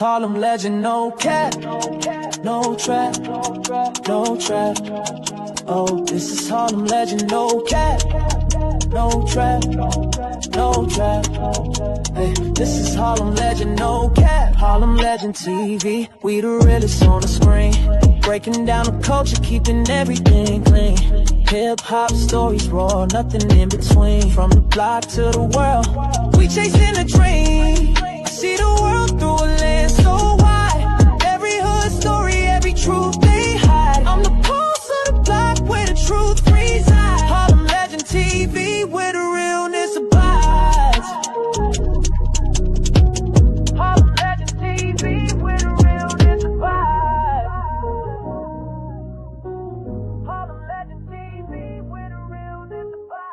Harlem legend, no cat, no trap, no trap. Oh, this is Harlem legend, no cat, no trap, no trap. Hey, this is Harlem legend, no cat. Harlem legend TV, we the realest on the screen. Breaking down the culture, keeping everything clean. Hip hop stories raw, nothing in between. From the block to the world, we chasing a dream. I see the world through a lens so wide. Every hood story, every truth they hide. I'm the pulse of the block where the truth resides. Harlem legend TV, where the realness abides. Harlem legend TV, where the realness abides. Harlem legend TV, where the realness abides.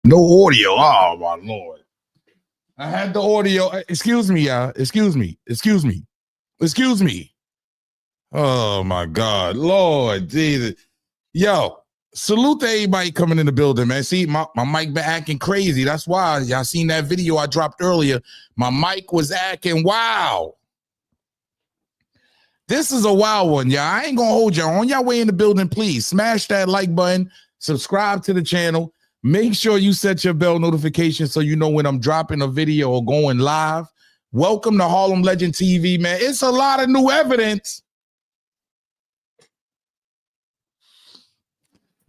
No audio. Oh my Lord. I had the audio. Excuse me, y'all. Excuse me. Oh my God. Lord Jesus. Yo, salute to everybody coming in the building, man. See, my mic been acting crazy. That's why y'all seen that video I dropped earlier. My mic was acting wow. This is a wild one, y'all. I ain't gonna hold y'all. On your way in the building, please smash that like button, subscribe to the channel. Make sure you set your bell notification so you know when I'm dropping a video or going live. Welcome to Harlem Legend TV, man. It's a lot of new evidence.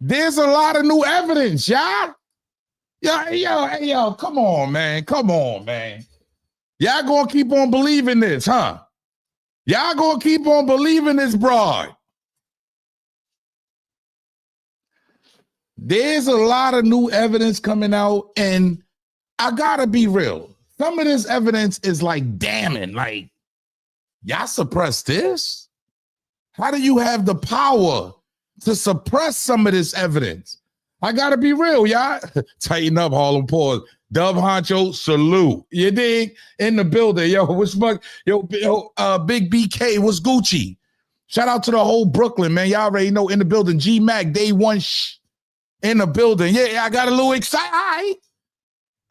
There's a lot of new evidence, y'all. Yo, come on, man. Y'all gonna keep on believing this, huh? Y'all gonna keep on believing this broad. There's a lot of new evidence coming out, and I gotta be real. Some of this evidence is like damning, like, y'all suppress this? How do you have the power to suppress some of this evidence? I gotta be real, y'all. Tighten up, Harlem Pause. Dub Honcho, salute. You dig? In the building. Yo, what's fuck? Yo, Big BK, what's Gucci? Shout out to the whole Brooklyn, man. Y'all already know in the building. G Mac, day one in the building. Yeah, I got a little excited. All right.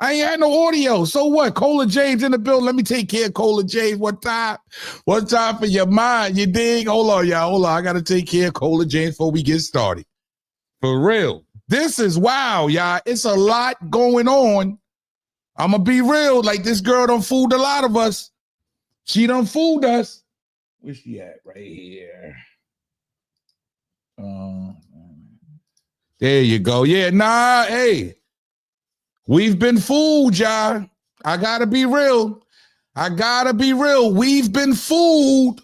I ain't had no audio. So what? Cola James in the building. Let me take care of Cola James. One time for your mind. You dig? Hold on, y'all. Hold on. I got to take care of Cola James before we get started. For real. This is wow, y'all. It's a lot going on. I'm going to be real. Like, this girl done fooled a lot of us. She done fooled us. Where's she at? Right here. There you go. Yeah, nah, hey. We've been fooled, y'all. I got to be real. We've been fooled.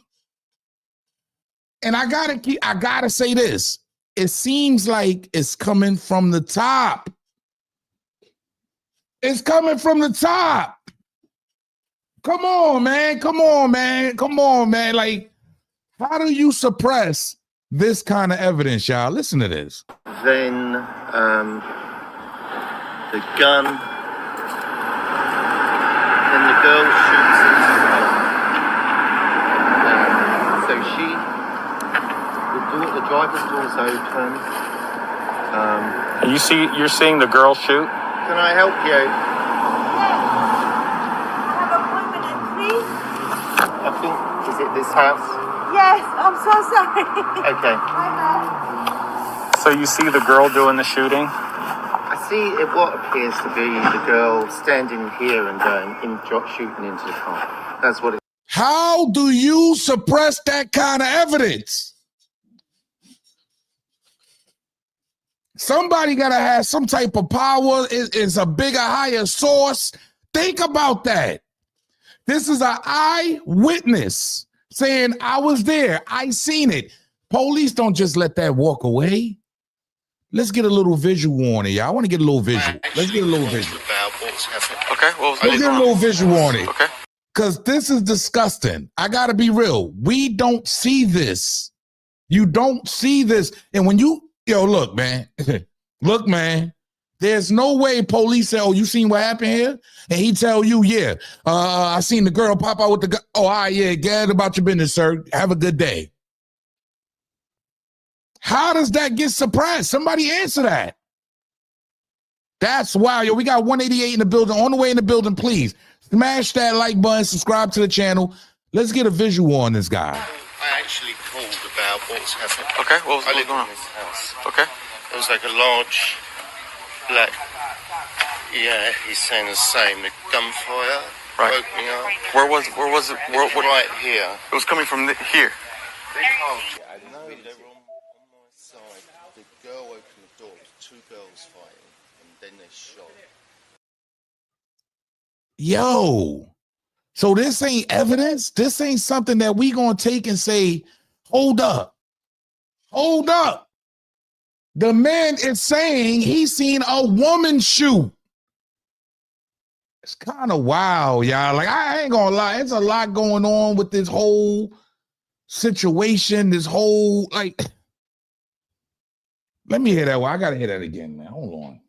And I got to say this. It seems like it's coming from the top. It's coming from the top. Come on, man. Like, how do you suppress this kind of evidence, y'all? Listen to this. Then the gun, then the girl shoots it. So the driver's door's open. You're seeing the girl shoot? Can I help you? Yes. Have an appointment at 3? I think, is it this house? Yes, I'm so sorry. Okay. Bye-bye. So you see the girl doing the shooting? I see what appears to be the girl standing here and shooting into the car. That's what it is. How do you suppress that kind of evidence? Somebody got to have some type of power. It's a bigger, higher source. Think about that. This is an eyewitness saying, I was there. I seen it. Police don't just let that walk away. Let's get a little visual on it, y'all. I want to get a little visual. Let's get a little visual. About what's happening. Okay, well, Let's get a little visual on it. Okay. Because this is disgusting. I got to be real. We don't see this. You don't see this. And when you, look, man. Look, man. There's no way police say, oh, you seen what happened here? And he tell you, yeah, I seen the girl pop out with the gun. Oh, all right, yeah, get about your business, sir. Have a good day. How does that get suppressed? Somebody answer that. That's wild. Yo, we got 188 in the building. On the way in the building, please. Smash that like button, subscribe to the channel. Let's get a visual on this guy. I actually called about what's happening. Okay, what was I live going in on? this house. Okay. There was like a large black. Yeah, he's saying the same. The gunfire Right. broke me up. Where was it? What? Right here. It was coming from here. They can't. I know they were on my side. The girl opened the door. Two girls fighting, and then they shot. Yo, so this ain't evidence. This ain't something that we gonna take and say, hold up. Hold up. The man is saying he's seen a woman shoot. It's kind of wild, y'all. Like, I ain't gonna lie. It's a lot going on with this whole situation, this whole, like, let me hear that one. I gotta hear that again, man. Hold on.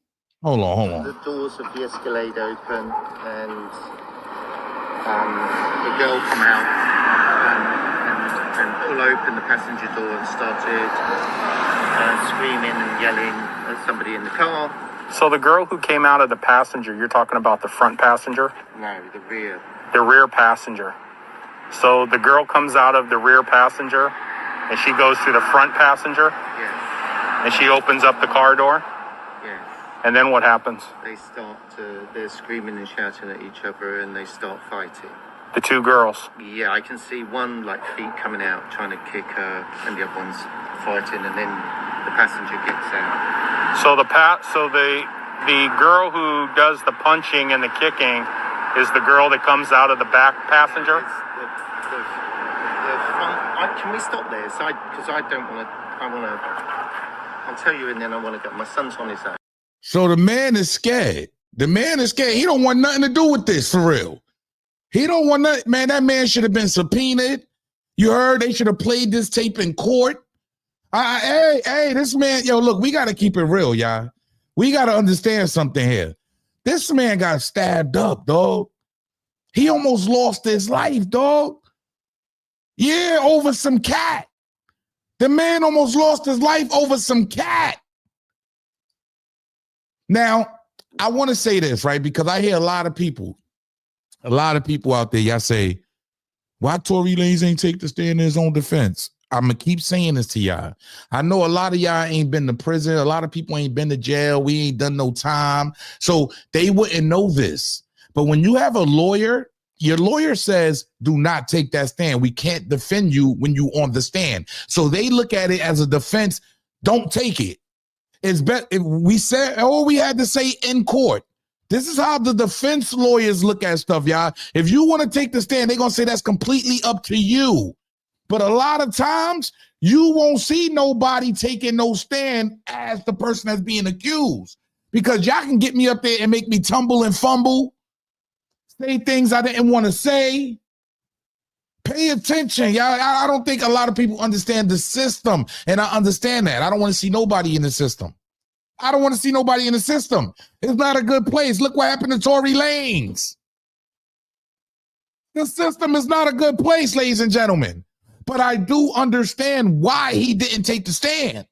The doors of the Escalade open, and the girl come out and pull open the passenger door and started screaming and yelling at somebody in the car. So the girl who came out of the passenger, you're talking about the front passenger? No, the rear. The rear passenger. So the girl comes out of the rear passenger and she goes to the front passenger Yes. and she opens up the car door. Yes. And then what happens? They're screaming and shouting at each other, and they start fighting. The two girls. Yeah, I can see one like feet coming out trying to kick her, and the other one's fighting, and then the passenger gets out. So the girl who does the punching and the kicking is the girl that comes out of the back passenger? Can we stop there? Because I don't want to. I'll tell you, and then I want to go. My son's on his own. So the man is scared. The man is scared. He don't want nothing to do with this, for real. He don't want nothing. Man, that man should have been subpoenaed. You heard? They should have played this tape in court. Hey, this man, look, we got to keep it real, y'all. We got to understand something here. This man got stabbed up, dog. He almost lost his life, dog. Yeah, over some cat. The man almost lost his life over some cat. Now, I want to say this, right? Because I hear a lot of people out there, y'all say, why Tory Lanez ain't take the stand in his own defense? I'm going to keep saying this to y'all. I know a lot of y'all ain't been to prison. A lot of people ain't been to jail. We ain't done no time. So they wouldn't know this. But when you have a lawyer, your lawyer says, do not take that stand. We can't defend you when you on the stand. So they look at it as a defense. Don't take it. It's better if we said all we had to say in court. This is how the defense lawyers look at stuff, y'all. If you want to take the stand, they're going to say that's completely up to you. But a lot of times, you won't see nobody taking no stand as the person that's being accused. Because y'all can get me up there and make me tumble and fumble, say things I didn't want to say. Pay attention, y'all. I don't think a lot of people understand the system, and I understand that. I don't want to see nobody in the system. I don't want to see nobody in the system. It's not a good place. Look what happened to Tory Lanez. The system is not a good place, ladies and gentlemen. But I do understand why he didn't take the stand.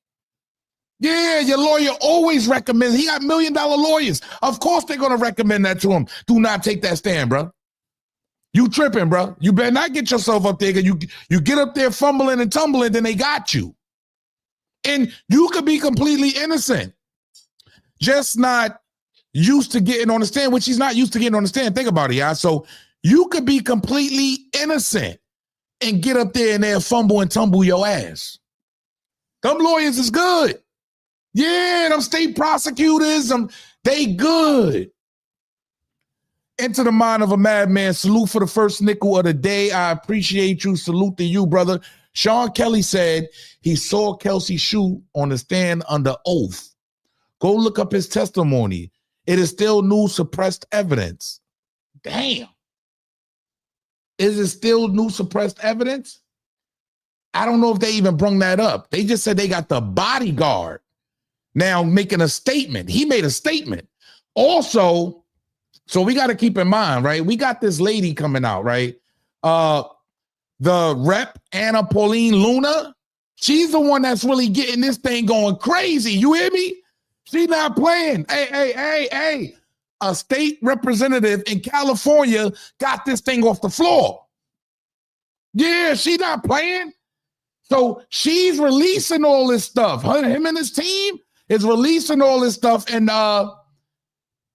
Yeah, your lawyer always recommends. He got $1 million lawyers. Of course they're going to recommend that to him. Do not take that stand, bro. You tripping, bro. You better not get yourself up there. You get up there fumbling and tumbling, then they got you. And you could be completely innocent. Just not used to getting on the stand, which he's not used to getting on the stand. Think about it, y'all. So you could be completely innocent and get up there and they'll fumble and tumble your ass. Them lawyers is good. Yeah, them state prosecutors, they good. Into the mind of a madman. Salute for the first nickel of the day. I appreciate you. Salute to you, brother. Sean Kelly said he saw Kelsey shoot on the stand under oath. Go look up his testimony. It is still new suppressed evidence. Damn. Is it still new suppressed evidence? I don't know if they even brung that up. They just said they got the bodyguard now making a statement. He made a statement. Also, so we got to keep in mind, right? We got this lady coming out, right? The rep, Anna Pauline Luna, she's the one that's really getting this thing going crazy. You hear me? She's not playing. Hey. A state representative in California got this thing off the floor. Yeah, she's not playing. So she's releasing all this stuff. Him and his team is releasing all this stuff. And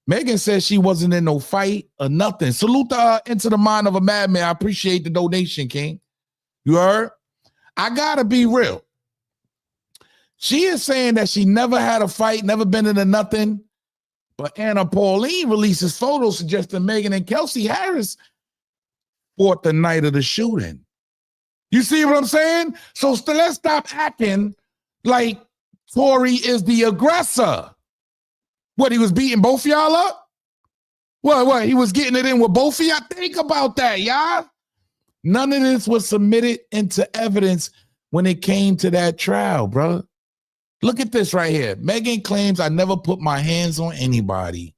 Megan says she wasn't in no fight or nothing. Salute Into the Mind of a Madman. I appreciate the donation, King. You heard? I gotta be real. She is saying that she never had a fight, never been into nothing. But Anna Pauline releases photos suggesting Megan and Kelsey Harris fought the night of the shooting. You see what I'm saying? So let's stop acting like Tory is the aggressor. What, he was beating both of y'all up? What, he was getting it in with both of y'all? Think about that, y'all. None of this was submitted into evidence when it came to that trial, bro. Look at this right here. Megan claims I never put my hands on anybody.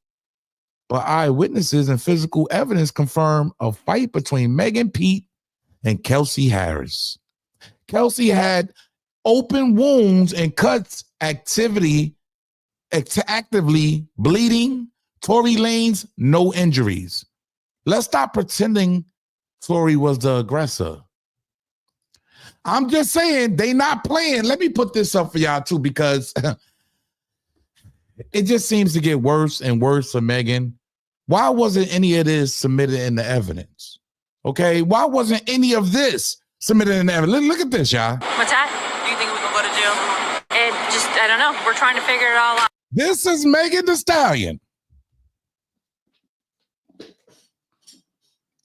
But eyewitnesses and physical evidence confirm a fight between Megan Pete and Kelsey Harris. Kelsey had open wounds and cuts, actively bleeding. Tory Lanez, no injuries. Let's stop pretending Tory was the aggressor. I'm just saying they not playing. Let me put this up for y'all too, because it just seems to get worse and worse for Megan. Why wasn't any of this submitted in the evidence? Okay, why wasn't any of this submitted in the evidence? Look at this, y'all. What's that? Do you think we can go to jail? I don't know. We're trying to figure it all out. This is Megan Thee Stallion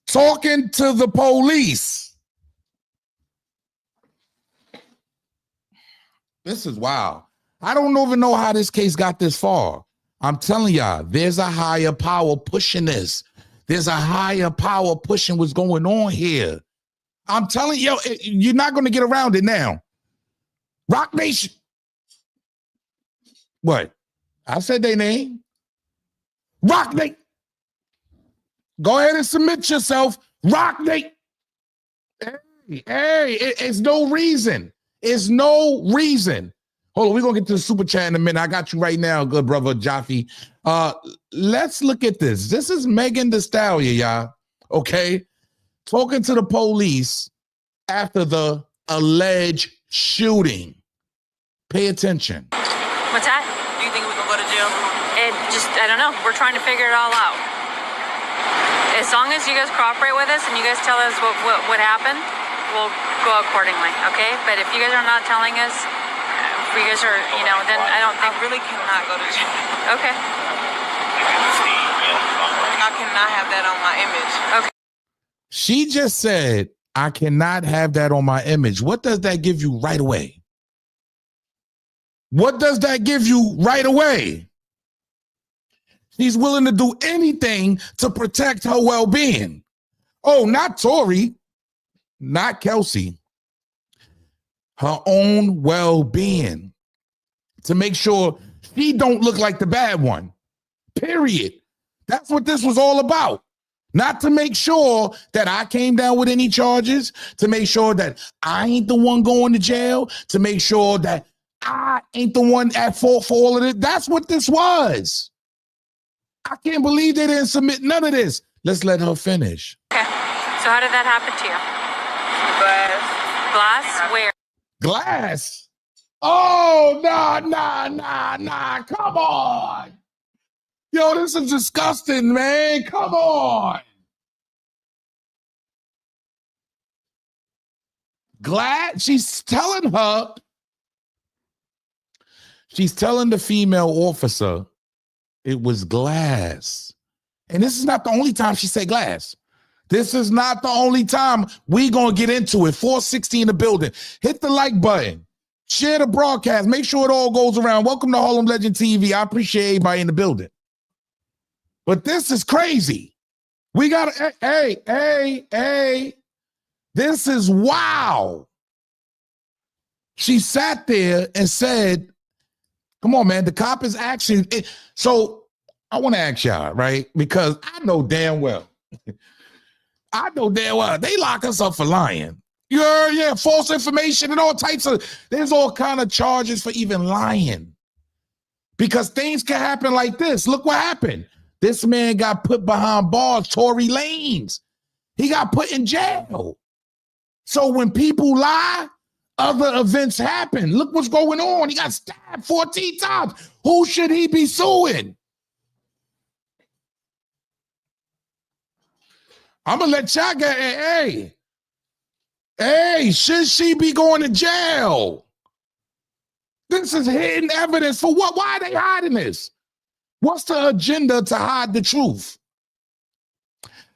talking to the police. This is wild. I don't even know how this case got this far. I'm telling y'all, there's a higher power pushing this. There's a higher power pushing what's going on here. I'm telling you, you're not going to get around it now. Rock Nation. What? I said their name. Rock Nation. Go ahead and submit yourself. Rock Nation. Hey, it's no reason. It's no reason. Hold on, we're going to get to the super chat in a minute. I got you right now, good brother Jaffe. Let's look at this. This is Megan Thee Stallion, y'all. Okay? Talking to the police after the alleged shooting. Pay attention. What's that? Do you think we can go to jail? I don't know. We're trying to figure it all out. As long as you guys cooperate with us and you guys tell us what happened, we'll go accordingly, okay? But if you guys are not telling us, if you guys are, then I don't think... I really cannot go to jail. Okay. I cannot have that on my image. Okay. She just said, I cannot have that on my image. What does that give you right away? What does that give you right away? She's willing to do anything to protect her well-being. Oh, not Tory, not Kelsey. Her own well-being, to make sure she don't look like the bad one, period. That's what this was all about. Not to make sure that I came down with any charges, to make sure that I ain't the one going to jail, to make sure that I ain't the one at fault for all of it. That's what this was. I can't believe they didn't submit none of this. Let's let her finish. Okay. So how did that happen to you? Glass? Where? Glass? Oh, nah. Come on. Yo, this is disgusting, man. Come on. She's telling the female officer it was glass. And this is not the only time she said glass. This is not the only time. We gonna get into it. 460 in the building. Hit the like button. Share the broadcast. Make sure it all goes around. Welcome to Harlem Legend TV. I appreciate everybody in the building. But this is crazy. We got to, hey. This is wow. She sat there and said, come on, man, the cop is actually. So I want to ask y'all, right? Because I know damn well they lock us up for lying. Yeah, false information and all types of, there's all kind of charges for even lying. Because things can happen like this. Look what happened. This man got put behind bars, Tory Lanez. He got put in jail. So when people lie, other events happen. Look what's going on. He got stabbed 14 times. Who should he be suing? I'm going to let y'all get, hey, should she be going to jail? This is hidden evidence for what? Why are they hiding this? What's the agenda to hide the truth?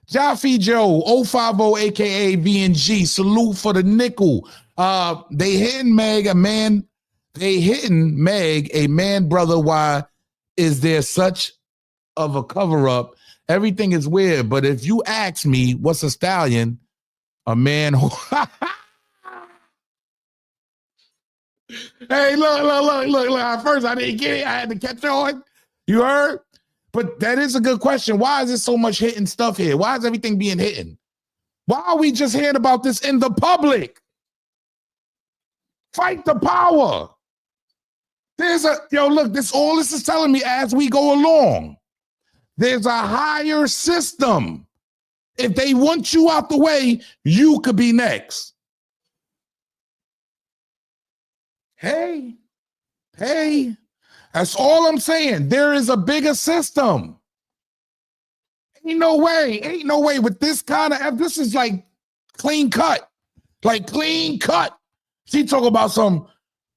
Jaffe Joe, 050, aka VNG, salute for the nickel. They hitting Meg, a man brother. Why is there such of a cover-up? Everything is weird, but if you ask me, what's a stallion? A man who Hey, look. At first I didn't get it. I had to catch on. You heard? But that is a good question. Why is there so much hitting stuff here? Why is everything being hidden? Why are we just hearing about this in the public? Fight the power. Look, this is telling me as we go along. There's a higher system. If they want you out the way, you could be next. Hey, that's all I'm saying. There is a bigger system. Ain't no way with this kind of, this is like clean cut. She talk about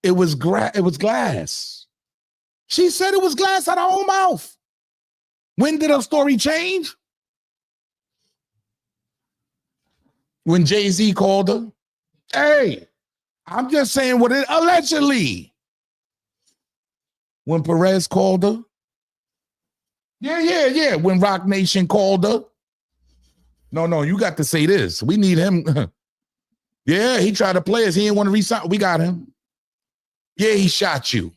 it was glass. She said it was glass out of her own mouth. When did her story change? When Jay-Z called her. Hey, I'm just saying what it allegedly. When Perez called her. Yeah. When Rock Nation called her. No, you got to say this. We need him. Yeah, he tried to play us. He didn't want to resign. We got him. Yeah, he shot you.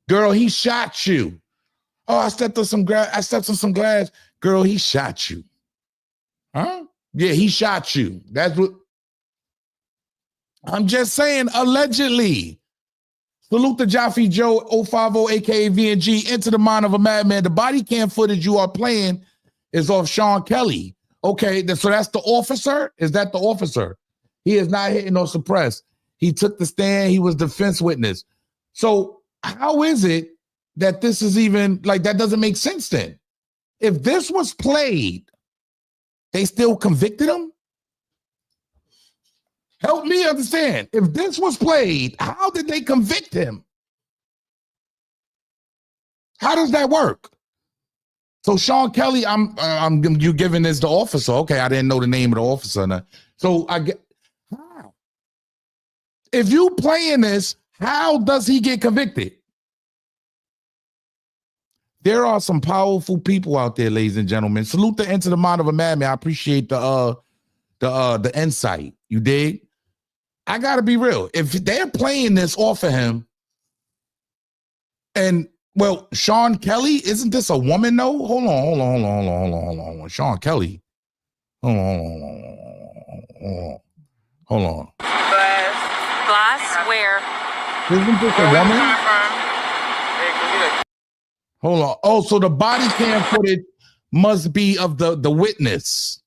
Girl, he shot you. Oh, I stepped on some glass. Girl, he shot you. Huh? Yeah, he shot you. That's what I'm just saying, allegedly. Salute to Jaffe Joe, 050, aka VNG, into the mind of a madman. The body cam footage you are playing is of Sean Kelly. Okay, so that's the officer? Is that the officer? He is not hitting or suppressed. He took the stand. He was defense witness. So how is it that this is even, like, that doesn't make sense then? If this was played, they still convicted him? Help me understand. If this was played, how did they convict him? How does that work? So Sean Kelly, you giving this the officer. Okay, I didn't know the name of the officer. So I get, how? If you playing this, how does he get convicted? There are some powerful people out there, ladies and gentlemen. Salute the Into the Mind of a Madman. I appreciate the insight. You dig? I gotta be real. If they're playing this off of him, and well, Sean Kelly, isn't this a woman though? Hold on. Sean Kelly. Hold on. Glass where? Isn't this a woman? Hold on. Oh, so the body cam footage must be of the witness.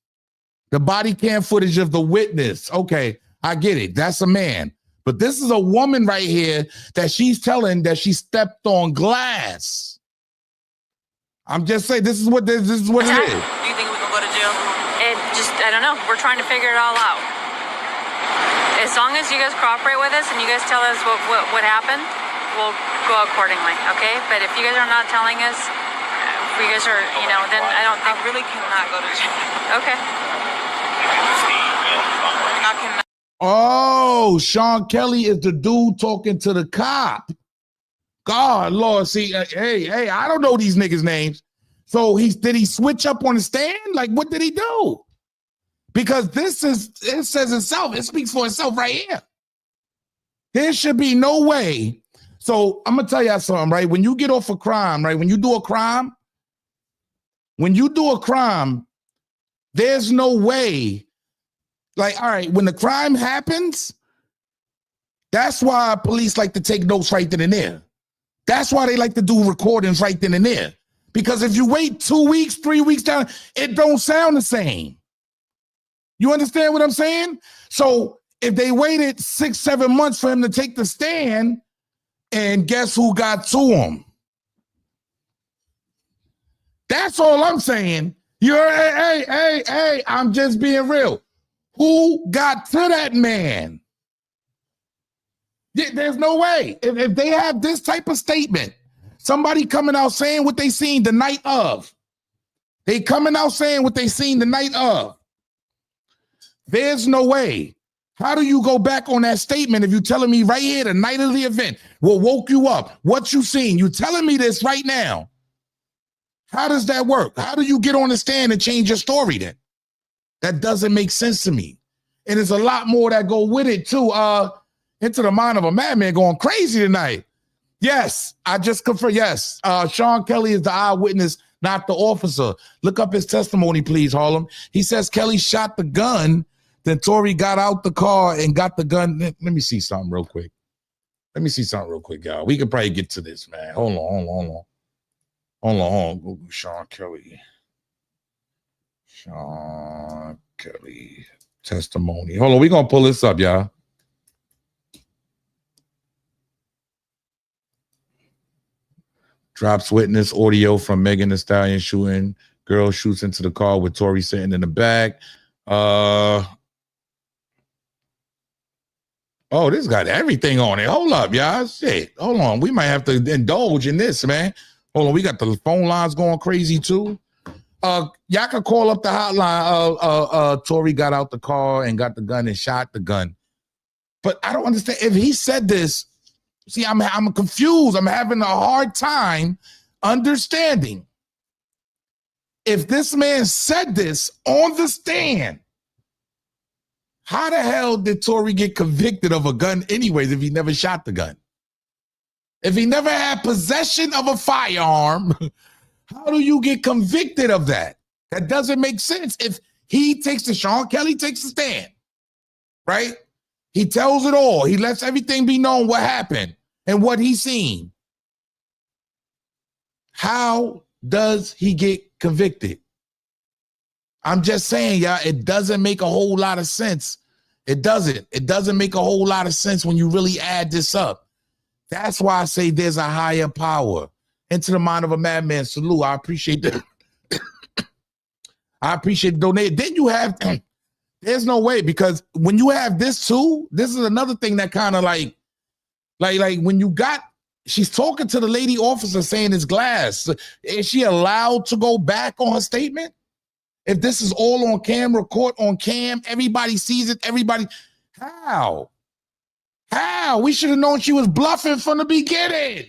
The body cam footage of the witness. Okay, I get it. That's a man. But this is a woman right here that she's telling that she stepped on glass. I'm just saying, this is what it is. Do you think we can go to jail? I don't know. We're trying to figure it all out. As long as you guys cooperate with us and you guys tell us what happened, we'll go accordingly, okay? But if you guys are not telling us, if you guys are, then I don't think... I really cannot go to jail. Okay. I cannot. Oh, I cannot. so the body cam footage must be of the witness. The body cam footage of the witness. Okay, I get it. That's a man. But this is a woman right here that she's telling that she stepped on glass. I'm just saying, this is what it is. Oh, Oh, Sean Kelly is the dude talking to the cop. God, Lord, see, hey, I don't know these niggas' names. So did he switch up on the stand? Like, what did he do? Because it says itself. It speaks for itself right here. There should be no way. So I'm gonna tell y'all something, right? When you get off a crime, right? When you do a crime, there's no way. Like, all right, when the crime happens, that's why police like to take notes right then and there. That's why they like to do recordings right then and there. Because if you wait 2 weeks, 3 weeks down, it don't sound the same. You understand what I'm saying? So if they waited 6, 7 months for him to take the stand, and guess who got to him? That's all I'm saying. Hey, I'm just being real. Who got to that man? There's no way. If they have this type of statement, somebody coming out saying what they seen the night of, there's no way. How do you go back on that statement if you're telling me right here the night of the event, what woke you up, what you seen? You telling me this right now. How does that work? How do you get on the stand and change your story then? That doesn't make sense to me. And there's a lot more that go with it too. Into the mind of a madman going crazy tonight. Yes, I just confirmed. Yes, Sean Kelly is the eyewitness, not the officer. Look up his testimony, please, Harlem. He says Kelly shot the gun, then Tory got out the car and got the gun. Let me see something real quick. Y'all. We could probably get to this, man. Hold on. Google Sean Kelly. Sean Kelly testimony. Hold on, we're going to pull this up, y'all. Drops witness audio from Megan Thee Stallion shooting. Girl shoots into the car with Tory sitting in the back. Oh, this got everything on it. Hold up, y'all. Shit. Hold on. We might have to indulge in this, man. Hold on. We got the phone lines going crazy too. Y'all can call up the hotline. Tory got out the car and got the gun and shot the gun. But I don't understand. If he said this, see, I'm confused. I'm having a hard time understanding. If this man said this on the stand, how the hell did Tory get convicted of a gun anyways if he never shot the gun? If he never had possession of a firearm, how do you get convicted of that? That doesn't make sense. If Sean Kelly takes the stand, right? He tells it all. He lets everything be known what happened and what he's seen. How does he get convicted? I'm just saying, y'all, it doesn't make a whole lot of sense. It doesn't make a whole lot of sense when you really add this up. That's why I say there's a higher power. Into the mind of a madman. Salute. I appreciate that. I appreciate the donate. Then you have, there's no way, because when you have this too, this is another thing that kind of like when you got, she's talking to the lady officer saying it's glass. Is she allowed to go back on her statement? If this is all on camera, caught on cam, everybody sees it, how? We should have known she was bluffing from the beginning.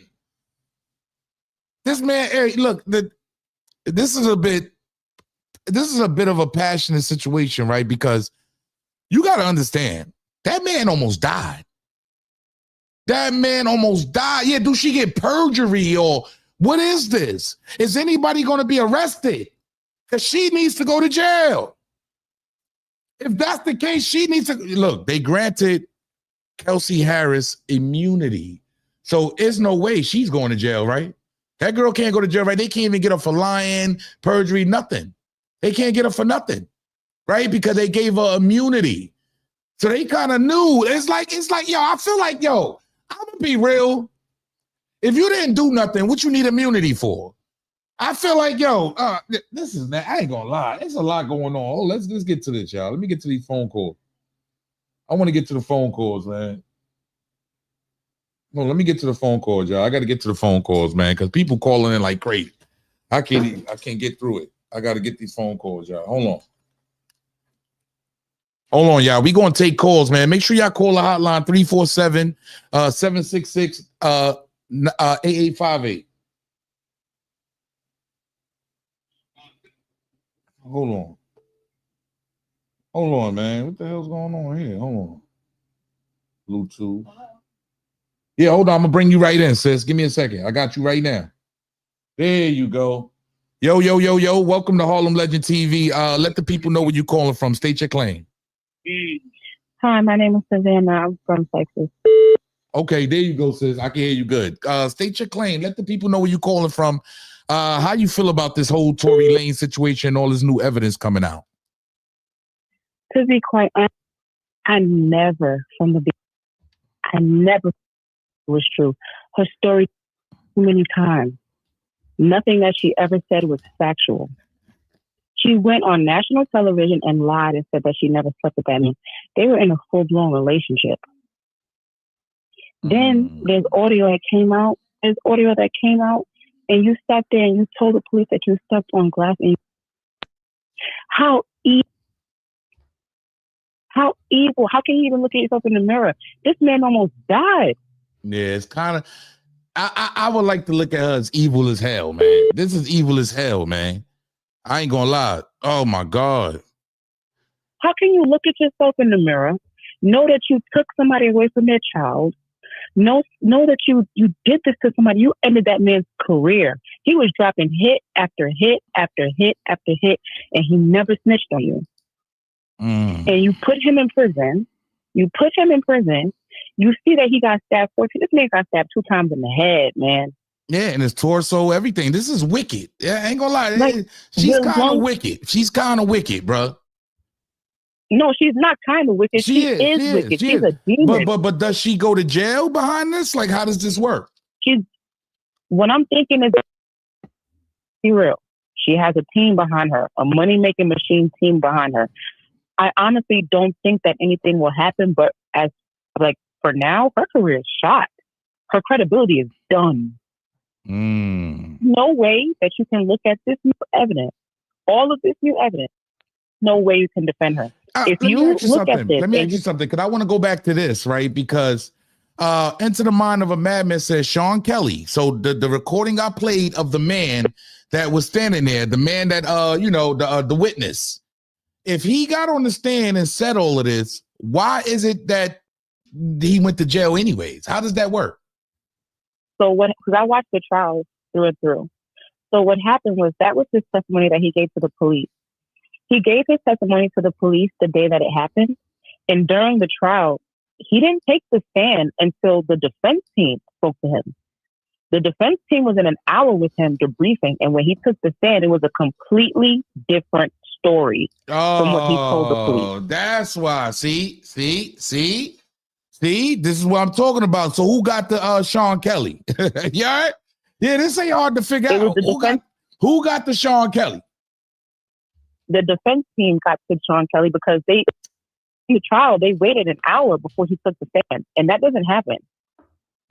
This man, Eric, look, this is a bit of a passionate situation, right? Because you got to understand, that man almost died. Yeah, do she get perjury or what is this? Is anybody going to be arrested? Because she needs to go to jail. If that's the case, she needs to, look, they granted Kelsey Harris immunity. So there's no way she's going to jail, right? That girl can't go to jail, right? They can't even get her for lying, perjury, nothing. They can't get her for nothing, right? Because they gave her immunity. So they kind of knew. It's like, yo, I feel like, yo, I'm going to be real. If you didn't do nothing, what you need immunity for? I feel like, yo, this is, I ain't going to lie. There's a lot going on. Oh, let's get to this, y'all. Let me get to these phone calls. I want to get to the phone calls, man. No, let me get to the phone calls, y'all. I got to get to the phone calls, man, because people calling in like crazy. I can't get through it. I got to get these phone calls, y'all. Hold Hold on, y'all. We gonna take calls, man. Make sure y'all call the hotline 347-766-8858. Hold on, man. What the hell's going on here? Hold on. Bluetooth. Yeah, hold on. I'm gonna bring you right in, sis. Give me a second. I got you right now. There you go. Yo. Welcome to Harlem Legend TV. Let the people know where you calling from. State your claim. Hi, my name is Savannah. I'm from Texas. Okay, there you go, sis. I can hear you good. State your claim. Let the people know where you calling from. How you feel about this whole Tory Lanez situation and all this new evidence coming out? To be quite honest, I never was true. Her story too many times. Nothing that she ever said was factual. She went on national television and lied and said that she never slept with that man. They were in a full-blown relationship. Then there's audio that came out. And you sat there and you told the police that you stepped on glass. And how evil? How can you even look at yourself in the mirror? This man almost died. Yeah, it's kind of. I would like to look at her as evil as hell, man. This is evil as hell, man. I ain't gonna lie. Oh my God. How can you look at yourself in the mirror, know that you took somebody away from their child, know that you did this to somebody, you ended that man's career. He was dropping hit after hit after hit after hit, and he never snitched on you. And you put him in prison. You see that he got stabbed 14. This man got stabbed 2 times in the head, man. Yeah, and his torso, everything. This is wicked. Yeah, I ain't gonna lie. Like, she's kind of wicked. She's kind of wicked, bro. No, she's not kind of wicked. She is wicked. She's a demon. But does she go to jail behind this? Like, how does this work? What I'm thinking is, be real. She has a team behind her, a money-making machine team behind her. I honestly don't think that anything will happen, but for now, her career is shot. Her credibility is done. No way that you can look at this new evidence, all of this new evidence, no way you can defend her. If you look at this, let me ask you something, because I want to go back to this, right? Because Into the Mind of a Madman says Sean Kelly. So the recording I played of the man that was standing there, the man that the witness. If he got on the stand and said all of this, why is it that he went to jail anyways? How does that work? So because I watched the trial through and through. So what happened was that was his testimony that he gave to the police. He gave his testimony to the police the day that it happened. And during the trial, he didn't take the stand until the defense team spoke to him. The defense team was in an hour with him debriefing. And when he took the stand, it was a completely different story from what he told the police. That's why. See, this is what I'm talking about. So who got the Sean Kelly? Yeah, this ain't hard to figure out. Who got the Sean Kelly? The defense team got to Sean Kelly because in the trial, they waited an hour before he took the stand. And that doesn't happen.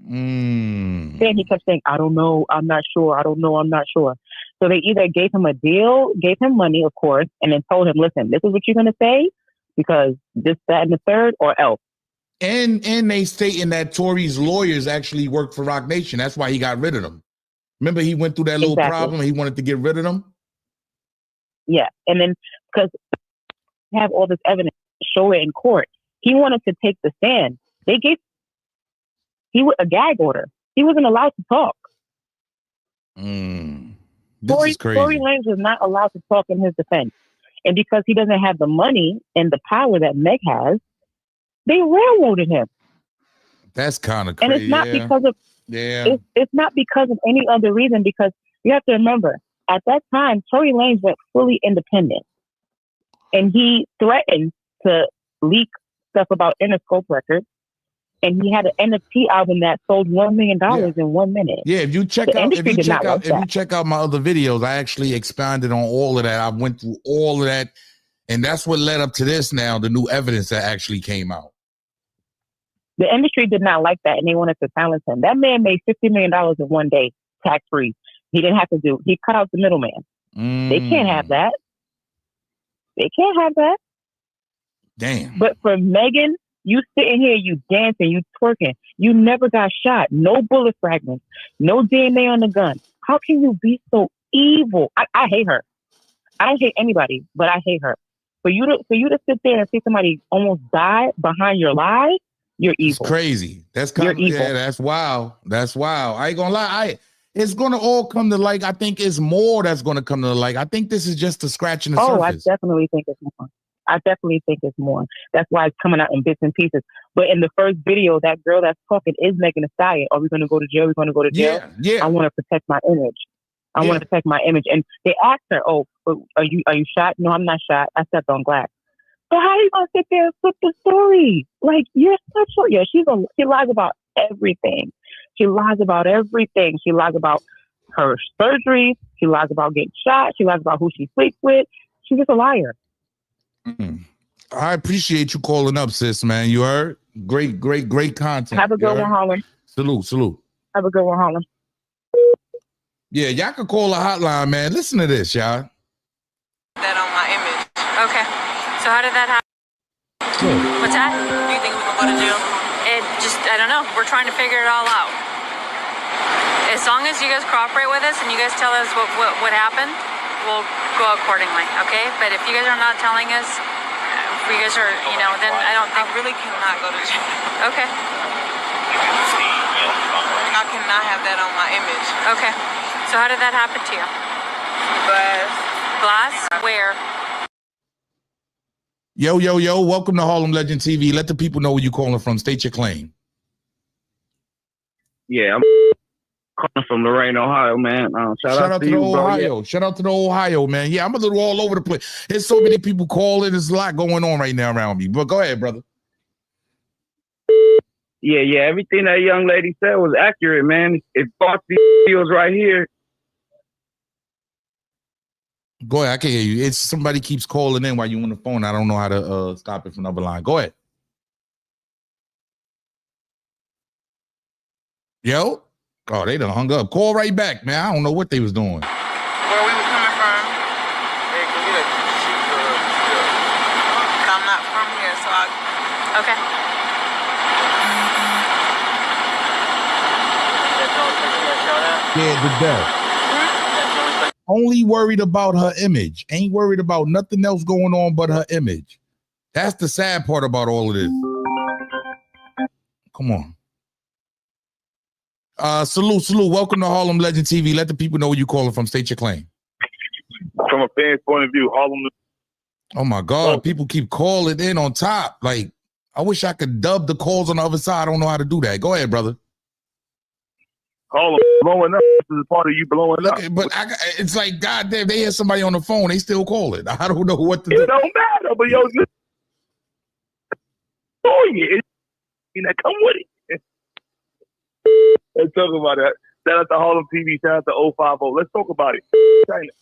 Then he kept saying, I don't know, I'm not sure, I don't know, I'm not sure. So they either gave him a deal, gave him money, of course, and then told him, listen, this is what you're going to say because this, that, and the third, or else. And they stating that Tory's lawyers actually worked for Rock Nation. That's why he got rid of them. Remember, he went through that little problem. He wanted to get rid of them. Yeah. And then because have all this evidence, show it in court. He wanted to take the stand. They gave a gag order. He wasn't allowed to talk. This is crazy. Tory Lanez was not allowed to talk in his defense. And because he doesn't have the money and the power that Meg has, they railroaded him. That's kind of crazy. And it's not because of it's not because of any other reason, because you have to remember, at that time, Tory Lanez went fully independent. And he threatened to leak stuff about Interscope Records. And he had an NFT album that sold $1 million in 1 minute. Yeah, if you check out my other videos, I actually expanded on all of that. I went through all of that, and that's what led up to this now, the new evidence that actually came out. The industry did not like that, and they wanted to silence him. That man made $50 million in 1 day, tax-free. He didn't have to he cut out the middleman. They can't have that. They can't have that. Damn. But for Megan, you sitting here, you dancing, you twerking. You never got shot. No bullet fragments. No DNA on the gun. How can you be so evil? I hate her. I don't hate anybody, but I hate her. For you to sit there and see somebody almost die behind your lies, you're evil. It's crazy. That's kind of, yeah, that's wild. That's wild. I ain't gonna lie. It's gonna all come to light. I think it's more that's gonna come to the light. I think this is just a scratch in the surface. I definitely think it's more. I definitely think it's more. That's why it's coming out in bits and pieces. But in the first video, that girl that's talking is Megan Thee Stallion. Are we going to go to jail? We're going to go to jail. Yeah. I want to protect my image. I want to protect my image. And they asked her, "Oh, are you shot?" No, I'm not shot. I stepped on glass. So how are you going to sit there and flip the story? Like, you're such a, yeah, she lies about everything. She lies about everything. She lies about her surgery. She lies about getting shot. She lies about who she sleeps with. She's just a liar. I appreciate you calling up, sis, man. You heard? Great content. Have a good one, Harlem. Salute. Have a good one, Harlem. Yeah, y'all can call a hotline, man. Listen to this, y'all. That on my image. Okay. So how did that happen? What's that? Do you think we can go to jail? I don't know. We're trying to figure it all out. As long as you guys cooperate with us and you guys tell us what happened, we'll go accordingly, okay? But if you guys are not telling us, if you guys are, then I don't think... I really cannot go to jail. Okay. I cannot have that on my image. Okay. So how did that happen to you? Glass? Where? Yo. Welcome to Harlem Legend TV. Let the people know where you're calling from. State your claim. Yeah, I'm calling from Lorain, Ohio, man. Shout out to you, Ohio. Bro. Shout out to the Ohio, man. Yeah, I'm a little all over the place. There's so many people calling. There's a lot going on right now around me. But go ahead, brother. Yeah. Everything that young lady said was accurate, man. If Foxy was right here. Go ahead. I can hear you. It's somebody keeps calling in while you're on the phone. I don't know how to stop it from another line. Go ahead. Yo. Oh, they done hung up. Call right back, man. I don't know what they was doing. Where we were coming from? Hey, can we get a sheet for I'm not from here, so Okay. Scared to death. Only worried about her image. Ain't worried about nothing else going on but her image. That's the sad part about all of this. Come on. Salute. Welcome to Harlem Legend TV. Let the people know where you calling from. State your claim. From a fan's point of view, Harlem. Oh my God, people keep calling in on top. Like, I wish I could dub the calls on the other side. I don't know how to do that. Go ahead, brother. Harlem blowing up. This is part of you blowing up. But it's like, goddamn, they hear somebody on the phone. They still call it. I don't know what to do. It don't matter, but yo, come with it. Let's talk about that. Shout out to Harlem TV. Shout out to 050. Let's talk about it.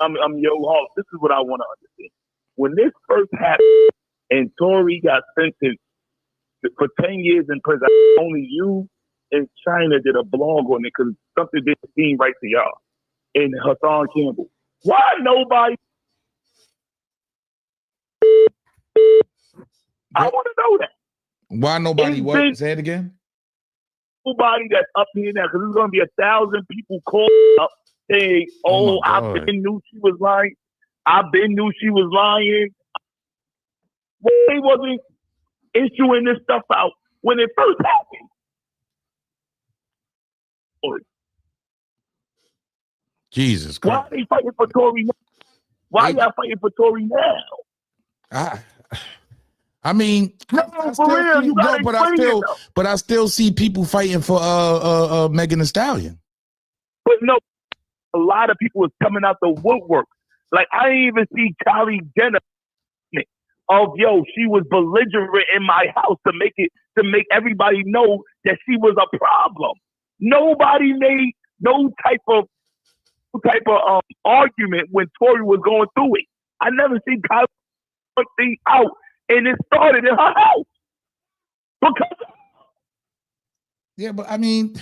I'm Yo Harlem. This is what I want to understand. When this first happened and Tory got sentenced for 10 years in prison, only you and China did a blog on it because something didn't seem right to y'all. And Hassan Campbell. Why nobody? I want to know that. Why nobody? What? Say it again. Nobody that's up here now, because there's going to be 1,000 people calling up saying, I've been knew she was lying. I've been knew she was lying. Why they wasn't issuing this stuff out when it first happened? Jesus Christ. Why are they fighting for Tory now? Why y'all fighting for Tory now? I mean, but I still see people fighting for Megan Thee Stallion. But no, a lot of people is coming out the woodwork. Like, I didn't even see Kylie Jenner of she was belligerent in my house to make everybody know that she was a problem. Nobody made no type of argument when Tory was going through it. I never seen Kylie put things out. And it started in her house. Yeah, but I mean,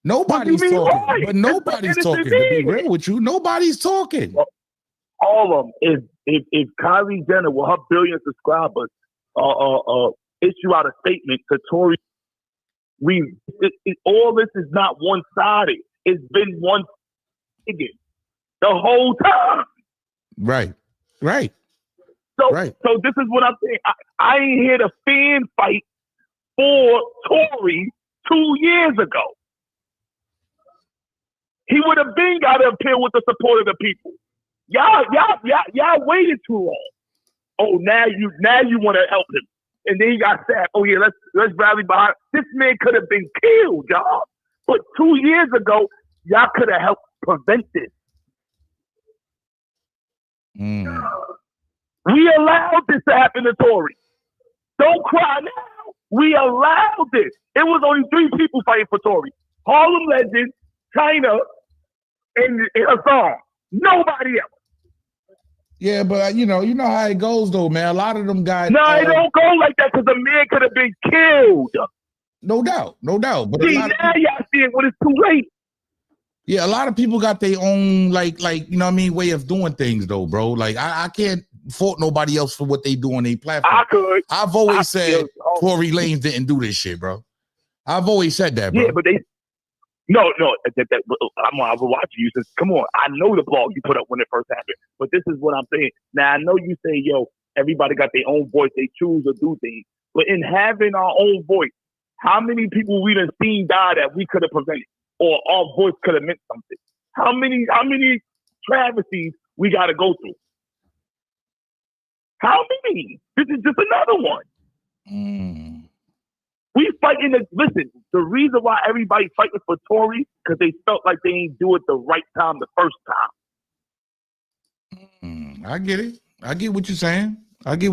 nobody's talking. Right? But nobody's talking. To be real with you, nobody's talking. Well, all of them. If Kylie Jenner with her billion subscribers issue out a statement to Tory. All this is not one-sided. It's been one-sided the whole time. Right. So this is what I'm saying. I ain't here to fan fight for Tory 2 years ago. He would have been got to appeal with the support of the people. Y'all waited too long. Oh, now you want to help him, and then he got stabbed. Oh yeah, let's rally behind. This man could have been killed, y'all. But 2 years ago, y'all could have helped prevent this. We allowed this to happen to Tory. Don't cry now. We allowed this. It was only 3 people fighting for Tory: Harlem Legend, China, and Hassan. Nobody else. Yeah, but you know how it goes though, man. A lot of them guys. No, it don't go like that because the man could have been killed. No doubt. But see, now y'all see it when it's too late. Yeah, a lot of people got their own like you know what I mean, way of doing things though, bro. Like I can't fault nobody else for what they do on their platform. I could. I've always said Tory Lanez didn't do this shit, bro. I've always said that, bro. Yeah, but I will watch you. Says, come on, I know the blog you put up when it first happened, but this is what I'm saying. Now I know you say, yo, everybody got their own voice, they choose to do things, but in having our own voice, how many people we done seen die that we could have prevented, or our voice could have meant something? How many travesties we got to go through? How many? This is just another one. We fighting. Listen, the reason why everybody fighting for Tory because they felt like they ain't do it the right time the first time. I get it. I get what you're saying. That's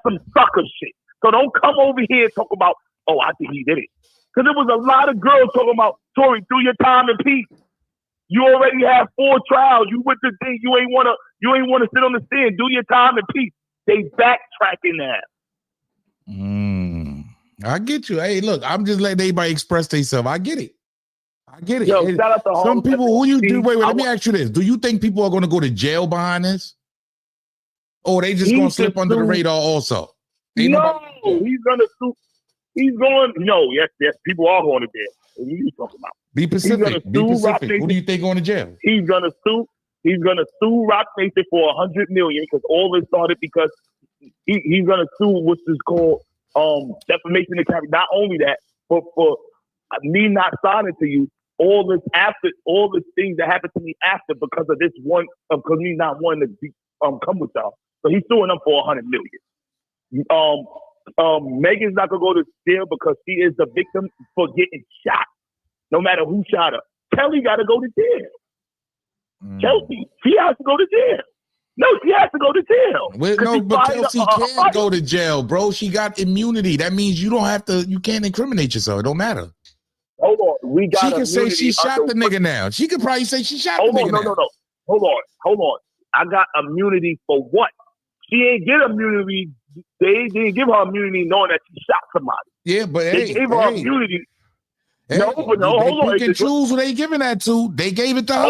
some sucker shit. So don't come over here and talk about, oh, I think he did it. Because there was a lot of girls talking about, Tory, do your time in peace. You already have 4 trials. You went to thing. You ain't wanna sit on the stand. Do your time in peace. They backtracking now. I get you. Hey, look, I'm just letting everybody express themselves. I get it. Yo, hey, shout out to some people who you do. Wait, let me ask you this. Do you think people are going to go to jail behind this? Or they just going to slip under the radar also? He's going to sue. Yes, people are going to jail. What are you talking about? Be specific. Who do you think going to jail? He's going to sue Rock Nation for $100 million because all this started because he's going to sue what's this called defamation of character. Not only that, but for me not signing to you, all the things that happened to me after because of this one, because me not wanting to come with y'all. So he's suing them for $100 million. Megan's not gonna go to jail because she is the victim for getting shot. No matter who shot her. Kelly got to go to jail. Chelsea, she has to go to jail. No, she has to go to jail. But Kelsey can't go to jail, bro. She got immunity. That means you can't incriminate yourself. It don't matter. Hold on. She can say she shot the nigga now. She could probably say she shot the nigga now. No. Hold on. I got immunity for what? She ain't get immunity. They didn't give her immunity knowing that she shot somebody. Yeah, but they gave her immunity. Hold on. You can choose who they giving that to. They gave it to her.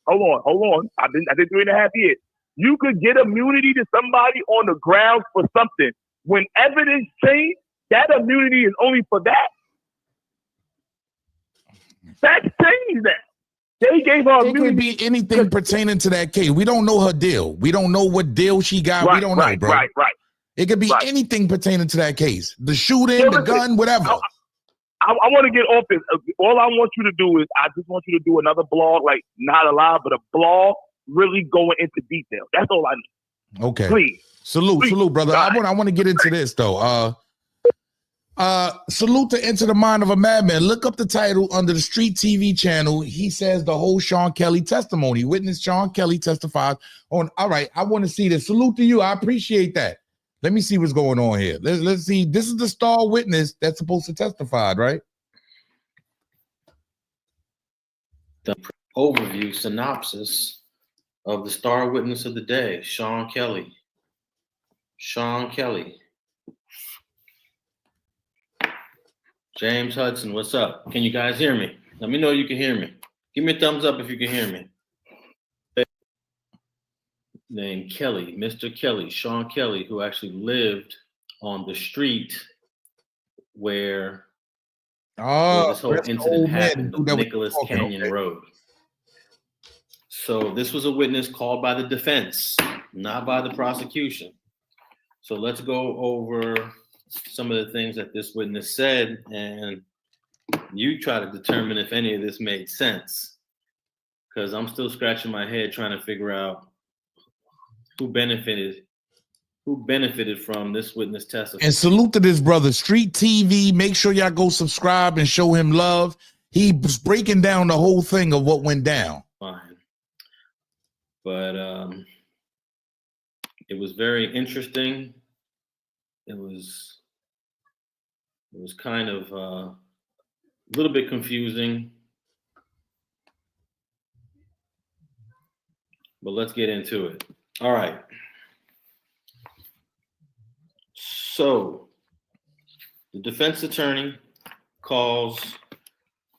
Hold on. I did 3.5 years. You could get immunity to somebody on the grounds for something. When evidence changed, that immunity is only for that. That's changed now. They gave her immunity. It could be anything pertaining to that case. We don't know her deal. We don't know what deal she got. We don't know, bro. Right. It could be anything pertaining to that case. The shooting, the gun, whatever. I want to get off this. All I want you to do is I just want you to do another blog, like not a live, but a blog really going into detail. That's all I need. Okay. Please. Salute, brother. I want to get into this though. Salute to Enter the Mind of a Madman. Look up the title under the Street TV channel. He says the whole Sean Kelly testimony. Witness Sean Kelly testifies on. All right, I want to see this. Salute to you. I appreciate that. Let me see what's going on here. Let's see. This is the star witness that's supposed to testify, right? The overview synopsis of the star witness of the day, Sean Kelly. Sean Kelly. James Hudson, what's up? Can you guys hear me? Let me know you can hear me. Give me a thumbs up if you can hear me. named Kelly, Mr. Kelly, Sean Kelly, who actually lived on the street where this whole that's the incident old man, happened, the dude that was Nicholas talking, Canyon okay. Road. So this was a witness called by the defense, not by the prosecution. So let's go over some of the things that this witness said, and you try to determine if any of this made sense, because I'm still scratching my head trying to figure out who benefited from this witness testimony. And salute to this brother, Street TV. Make sure y'all go subscribe and show him love. He was breaking down the whole thing of what went down. Fine. But it was very interesting. It was kind of a little bit confusing. But let's get into it. All right. So the defense attorney calls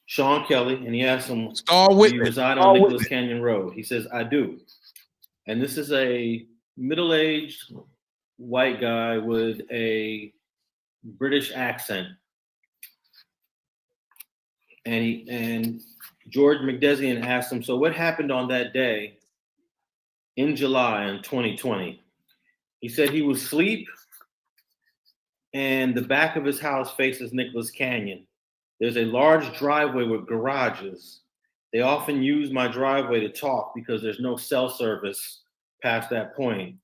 Sean Kelly and he asks him, do you reside on Nicholas Canyon Road? He says, I do. And this is a middle-aged white guy with a British accent. And George McDesian asked him, so what happened on that day in July in 2020? He said he was asleep and the back of his house faces Nicholas Canyon. There's a large driveway with garages. They often use my driveway to talk because there's no cell service past that point.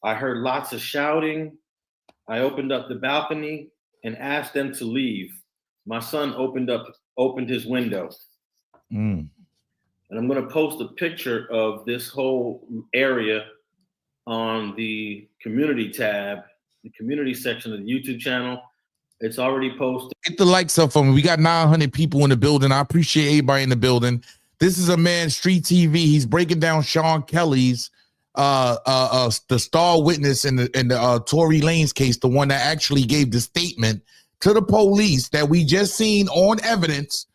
I heard lots of shouting. I opened up the balcony and asked them to leave. My son opened his window. And I'm going to post a picture of this whole area on the community tab, the community section of the YouTube channel. It's already posted. Get the likes up for me. We got 900 people in the building. I appreciate everybody in the building. This is a man, Street TV. He's breaking down Sean Kelly's the star witness in the Tory Lanez case, the one that actually gave the statement to the police that we just seen on evidence,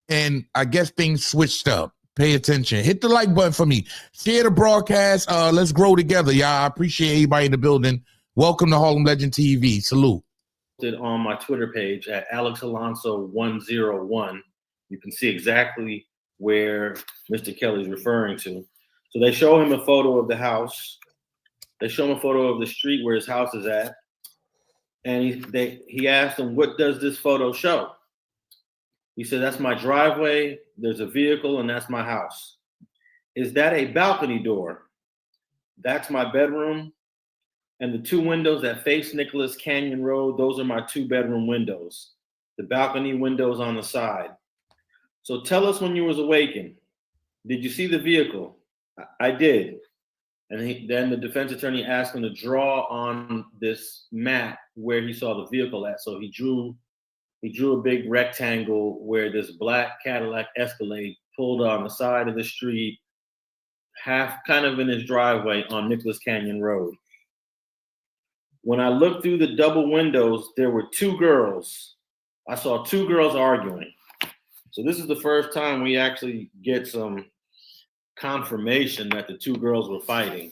and I guess things switched up. Pay attention. Hit the like button for me. Share the broadcast. Let's grow together, y'all. I appreciate everybody in the building. Welcome to Harlem Legend TV. Salute. On my Twitter page at Alex Alonso 101. You can see exactly where Mr. Kelly's referring to. So they show him a photo of the house. They show him a photo of the street where his house is at. And he asked him, what does this photo show? He said, that's my driveway. There's a vehicle and that's my house. Is that a balcony door? That's my bedroom. And the two windows that face Nicholas Canyon Road, those are my 2-bedroom windows. The balcony windows on the side. So tell us when you was awakened. Did you see the vehicle? I did. And then the defense attorney asked him to draw on this map where he saw the vehicle at. So he drew a big rectangle where this black Cadillac Escalade pulled on the side of the street, half kind of in his driveway on Nicholas Canyon Road. When I looked through the double windows, there were 2 girls. I saw 2 girls arguing. So this is the first time we actually get some confirmation that the 2 girls were fighting.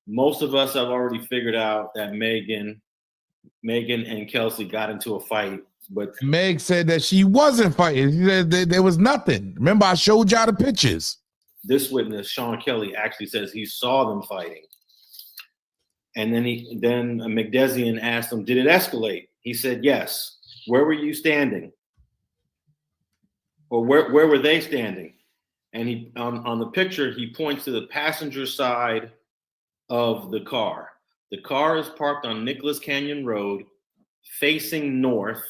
Most of us have already figured out that Megan and Kelsey got into a fight, but Meg said that she wasn't fighting. She said there was nothing. Remember, I showed y'all the pictures. This witness, Sean Kelly, actually says he saw them fighting. And then McDesian asked him, did it escalate? He said, yes. Where were you standing? Or where were they standing? And he on the picture, he points to the passenger side of the car. The car is parked on Nicholas Canyon Road, facing north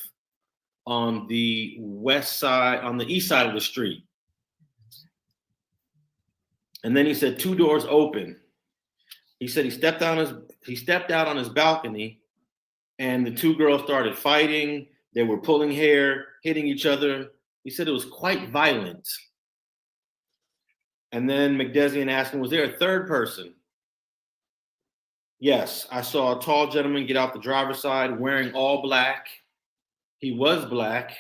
on the west side, on the east side of the street. And then he said 2 doors open. He said he stepped out on his balcony, and the 2 girls started fighting. They were pulling hair, hitting each other. He said it was quite violent. And then McDesian asked him, was there a 3rd person? Yes, I saw a tall gentleman get out the driver's side wearing all black. He was black.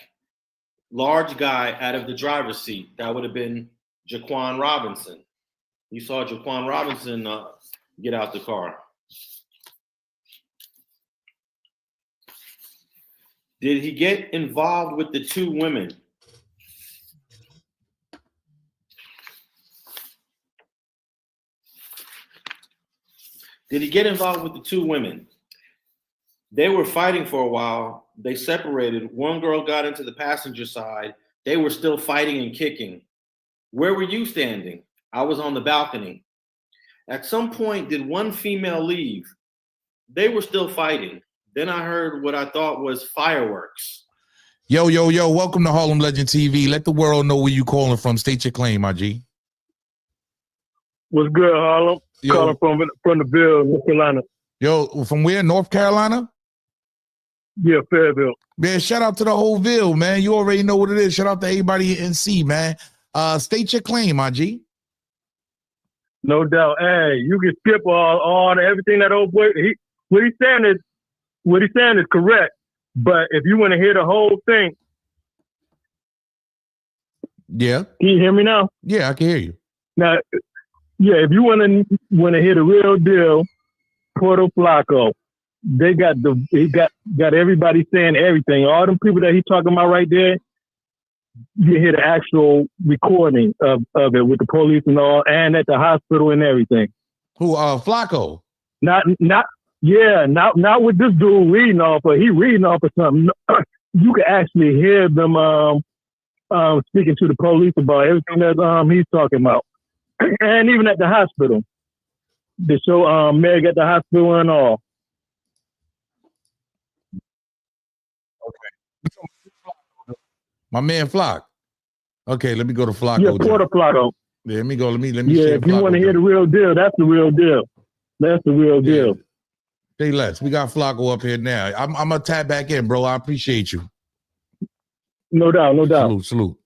Large guy out of the driver's seat. That would have been Jaquan Robinson. You saw Jaquan Robinson get out the car. Did he get involved with the two women? Did he get involved with the two women? They were fighting for a while. They separated. One girl got into the passenger side. They were still fighting and kicking. Where were you standing? I was on the balcony. At some point, did one female leave? They were still fighting. Then I heard what I thought was fireworks. Yo, welcome to Harlem Legend TV. Let the world know where you calling from. State your claim, my G. What's good, Harlem? Yo. Calling from the Ville, North Carolina. Yo, from where? North Carolina? Yeah, Fairville. Man, shout out to the whole Ville, man. You already know what it is. Shout out to everybody in NC, man. State your claim, my G. No doubt. Hey, you can skip everything that old boy. What he's saying is correct. But if you want to hear the whole thing, yeah. Can you hear me now? Yeah, I can hear you. Now, yeah, if you want to hear the real deal, Puerto Flaco, he got everybody saying everything. All them people that he's talking about right there, you hear the actual recording of it with the police and all, and at the hospital and everything. Who? Flaco? Not with this dude reading off, but he reading off of something. You can actually hear them speaking to the police about everything that he's talking about, and even at the hospital. They show Meg at the hospital and all. Okay. My man Flock. Okay, let me go to Flacco. Yeah, Puerto Flaco. Yeah, let me go. Let me. Yeah, if you want to hear the real deal, that's the real deal. That's the real deal. Say less. We got Flacco up here now. I'm gonna tap back in, bro. I appreciate you. No doubt. Salute.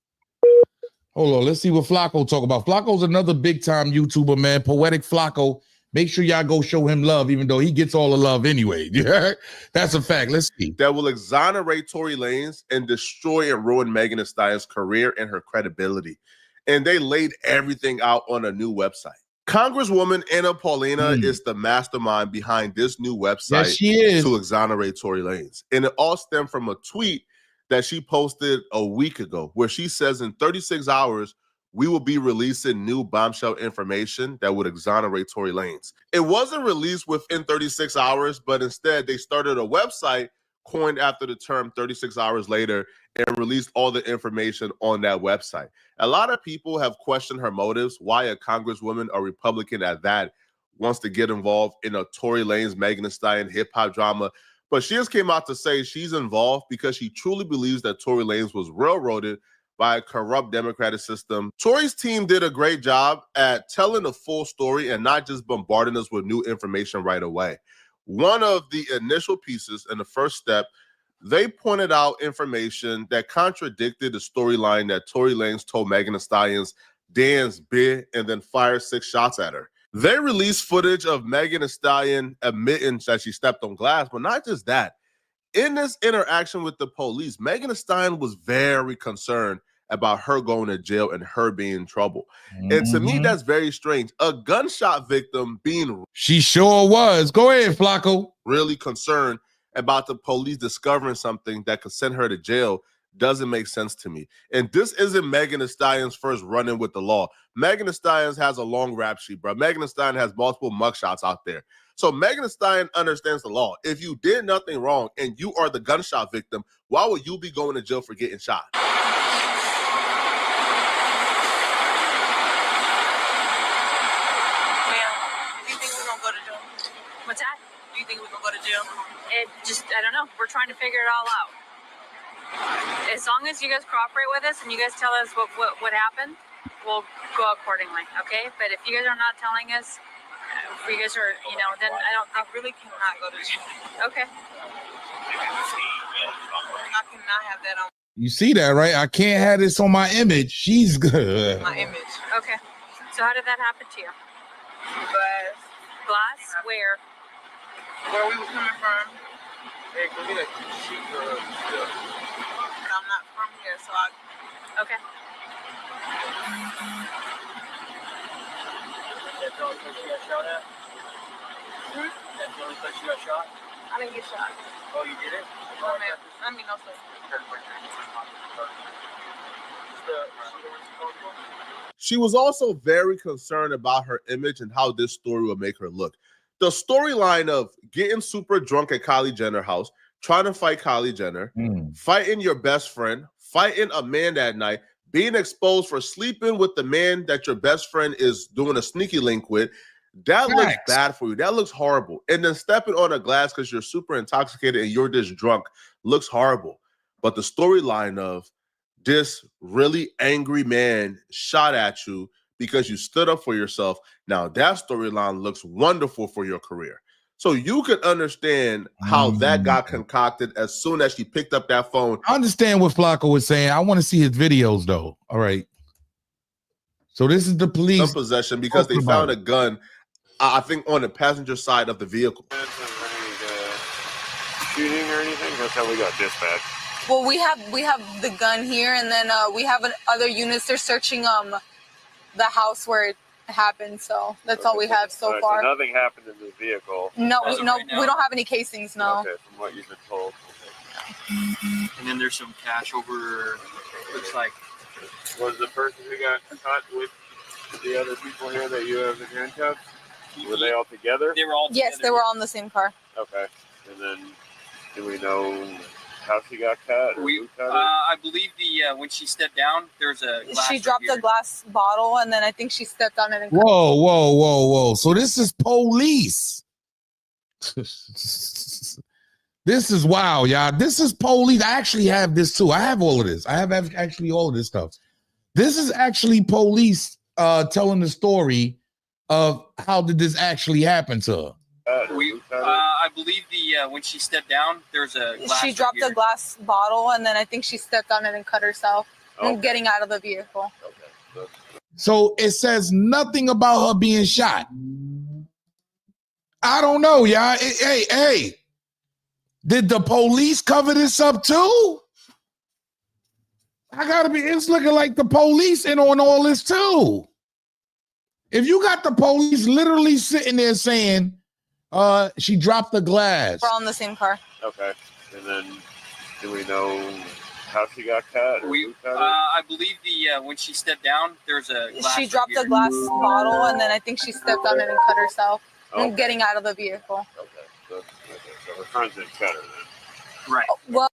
Hold on. Let's see what Flacco talk about. Flacco's another big time YouTuber, man. Poetic Flacco. Make sure y'all go show him love, even though he gets all the love anyway. Yeah, that's a fact. Let's see. That will exonerate Tory Lanez and destroy and ruin Megan Thee Stallion's career and her credibility. And they laid everything out on a new website. Congresswoman Anna Paulina is the mastermind behind this new website. Yes, she is. To exonerate Tory Lanez. And it all stemmed from a tweet that she posted a week ago, where she says in 36 hours, we will be releasing new bombshell information that would exonerate Tory Lanez. It wasn't released within 36 hours, but instead they started a website coined after the term 36 hours later and released all the information on that website. A lot of people have questioned her motives, why a congresswoman, a Republican at that, wants to get involved in a Tory Lanez, Megan Thee Stallion hip-hop drama. But she just came out to say she's involved because she truly believes that Tory Lanez was railroaded by a corrupt democratic system. Tory's team did a great job at telling the full story and not just bombarding us with new information right away. One of the initial pieces in the first step, they pointed out information that contradicted the storyline that Tory Lanez told Megan Thee Stallion's dance big and then fired 6 shots at her. They released footage of Megan Thee Stallion admitting that she stepped on glass, but not just that. In this interaction with the police, Megan Thee Stallion was very concerned about her going to jail and her being in trouble. And to me, that's very strange. A gunshot victim being... She sure was. Go ahead, Flacco. ...really concerned about the police discovering something that could send her to jail doesn't make sense to me. And this isn't Megan Thee Stallion's first run-in with the law. Megan Thee Stallion has a long rap sheet, bro. Megan Thee Stallion has multiple mugshots out there. So Megan Thee Stallion understands the law. If you did nothing wrong and you are the gunshot victim, why would you be going to jail for getting shot? What's that? Do you think we can go to jail? I don't know. We're trying to figure it all out. As long as you guys cooperate with us and you guys tell us what happened, we'll go accordingly, okay? But if you guys are not telling us, if you guys are, then I really cannot go to jail. Okay. I cannot have that on You see that, right? I can't have this on my image. She's good. my image. Okay. So how did that happen to you? Glass? Where? Where we were coming from. Hey, go get a sheet. I'm not from here, so okay. That's the only place you got shot? I didn't get shot. Oh, you did it? No, man. I mean, no, sir. She was also very concerned about her image and how this story would make her look. The storyline of getting super drunk at Kylie Jenner's house, trying to fight Kylie Jenner, fighting your best friend, fighting a man that night, being exposed for sleeping with the man that your best friend is doing a sneaky link with, that looks bad for you. That looks horrible. And then stepping on a glass because you're super intoxicated and you're just drunk looks horrible. But the storyline of this really angry man shot at you because you stood up for yourself, now that storyline looks wonderful for your career. So you could understand how that got concocted as soon as she picked up that phone. I understand what Flacco was saying. I want to see his videos, though. All right. So this is the police possession because they found a gun, I think, on the passenger side of the vehicle. Shooting or anything? That's how we got dispatched. Well, we have the gun here, and then we have other units. They're searching the house where it happened. So that's all we have so far. So nothing happened in the vehicle. No, we don't have any casings. No. Okay, from what you've been told. And then there's some cash over. Looks like. Was the person who got caught with the other people here that you have in handcuffs? Were they all together? They were all together. Yes, they were all in the same car. Okay. And then, do we know how she got cut? I believe when she stepped down, there's a glass. She dropped a glass bottle, and then I think she stepped on it. And Whoa. So this is police. This is wild, y'all. This is police. I actually have this too. I have all of this. I have actually all of this stuff. This is actually police telling the story of how did this actually happen to her. I believe when she stepped down, there's a glass. She dropped a glass bottle, and then I think she stepped on it and cut herself. And getting out of the vehicle. Okay. So it says nothing about her being shot. I don't know, y'all. Hey. Did the police cover this up too? It's looking like the police in on all this too. If you got the police literally sitting there saying, she dropped the glass. We're all in the same car. Okay. And then, do we know how she got cut? I believe when she stepped down, there's a glass. She dropped a glass bottle, and then I think she stepped on it and cut herself. And getting out of the vehicle. Okay. So her friends didn't cut her then. Right. Well.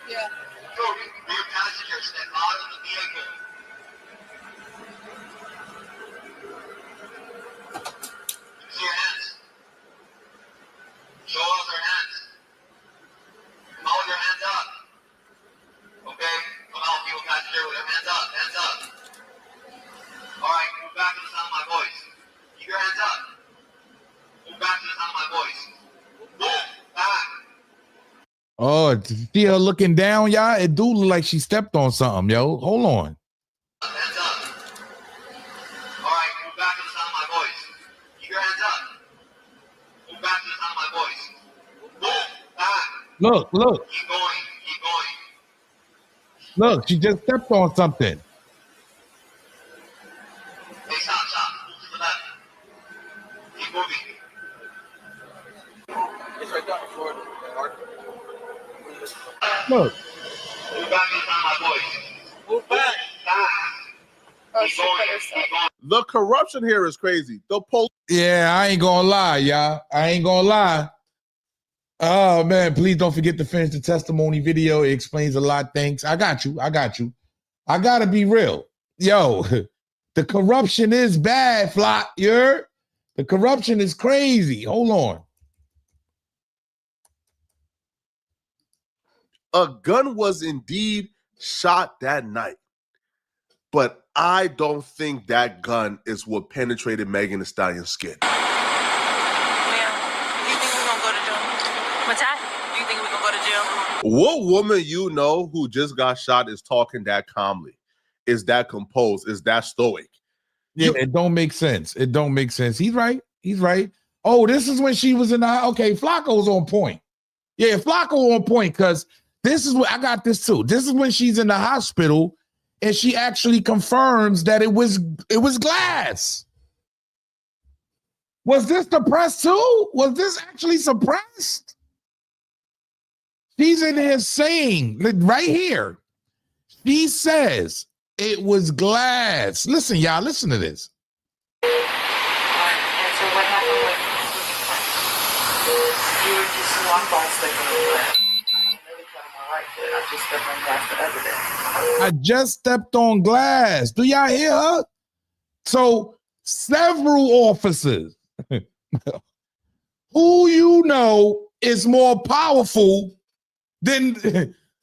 Yeah. Passengers that out of the vehicle. See your hands. Show us your hands. Hold your hands up. Okay? Come out, people passenger with your hands up. Hands up. All right, move back to the sound of my voice. Keep your hands up. Move back to the sound of my voice. Move back. Oh, see her looking down, y'all? It do look like she stepped on something, yo. Hold on. Hands up. All right, move back to the sound of my voice. Keep your hands up. Move back to the sound of my voice. Move back. Look. Keep going. Keep going. Look, she just stepped on something. Hey, stop. Move to the left. Keep moving. It's right down the floor. Look. Move back to the sound of my voice. Move back. Keep going. Keep going. The corruption here is crazy. The police. Yeah, I ain't gonna lie, y'all. I ain't gonna lie. Oh, man, please don't forget to finish the testimony video. It explains a lot. Thanks. I got you. I gotta be real. Yo, the corruption is bad, Flock. You heard? The corruption is crazy. Hold on. A gun was indeed shot that night, but I don't think that gun is what penetrated Megan Thee Stallion's skin. What's that? Do you think we can go to jail? What woman you know who just got shot is talking that calmly, is that composed, is that stoic? Yeah, it don't make sense. It don't make sense. He's right. Oh, this is when she was in the... Okay, Flacco's on point. Yeah, Flacco on point because this is what... I got this too. This is when she's in the hospital and she actually confirms that it was glass. Was this suppressed too? Was this actually suppressed? She's in here saying, right here, she says it was glass. Listen, y'all, listen to this. And so what happened with you were just one ball sticking over it. I just stepped on glass. Do y'all hear her? So several officers who you know is more powerful than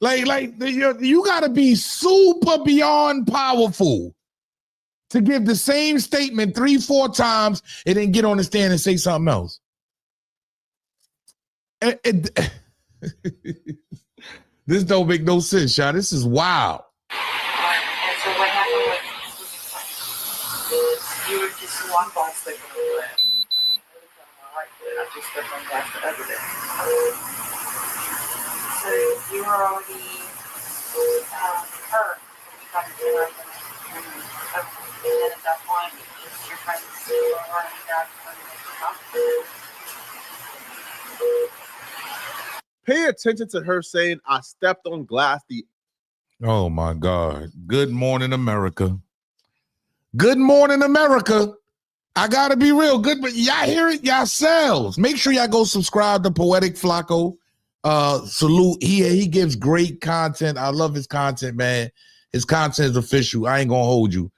you got to be super beyond powerful to give the same statement 3-4 times and then get on the stand and say something else. This don't make no sense, y'all. This is wild. And so what happened with you were just one ball sticking over it. I just stepped on gas the other day. So you were already hurt when you got to the and at that point, your friends were running down and Pay attention to her saying, I stepped on glass. Oh my God. Good morning, America. Good morning, America. I gotta be real good, but y'all hear it yourselves. Make sure y'all go subscribe to Poetic Flacco. Salute. He gives great content. I love his content, man. His content is official. I ain't gonna hold you.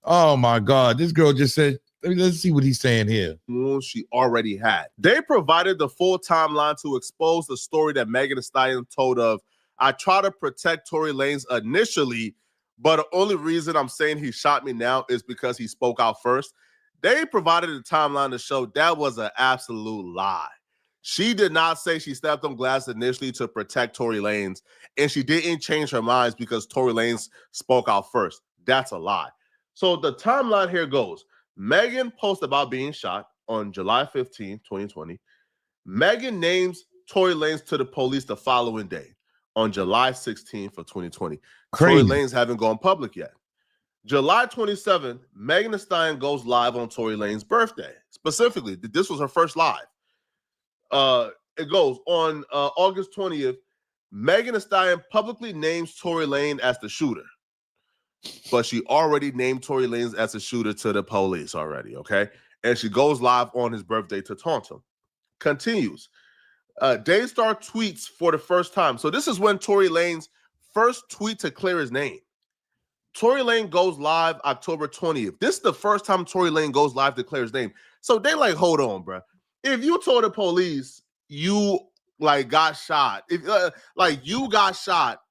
Oh my God. This girl just said, let's see what he's saying here. She already had. They provided the full timeline to expose the story that Megan Thee Stallion told of, I try to protect Tory Lanez initially, but the only reason I'm saying he shot me now is because he spoke out first. They provided a timeline to show that was an absolute lie. She did not say she stepped on glass initially to protect Tory Lanez, and she didn't change her minds because Tory Lanez spoke out first. That's a lie. So the timeline here goes. Megan posts about being shot on July 15, 2020. Megan names Tory Lanez to the police the following day on July 16th of 2020. Crazy. Tory Lanez haven't gone public yet. July 27th, Megan Thee Stallion goes live on Tory Lanez's birthday. Specifically, this was her first live. It goes on August 20th. Megan Thee Stallion publicly names Tory Lanez as the shooter. But she already named Tory Lanez as a shooter to the police already, okay? And she goes live on his birthday to taunt him. Continues. Daystar tweets for the first time. So this is when Tory Lanez first tweet to clear his name. Tory Lanez goes live October 20th. This is the first time Tory Lanez goes live to clear his name. So they like, hold on, bro. If you told the police you got shot, if you got shot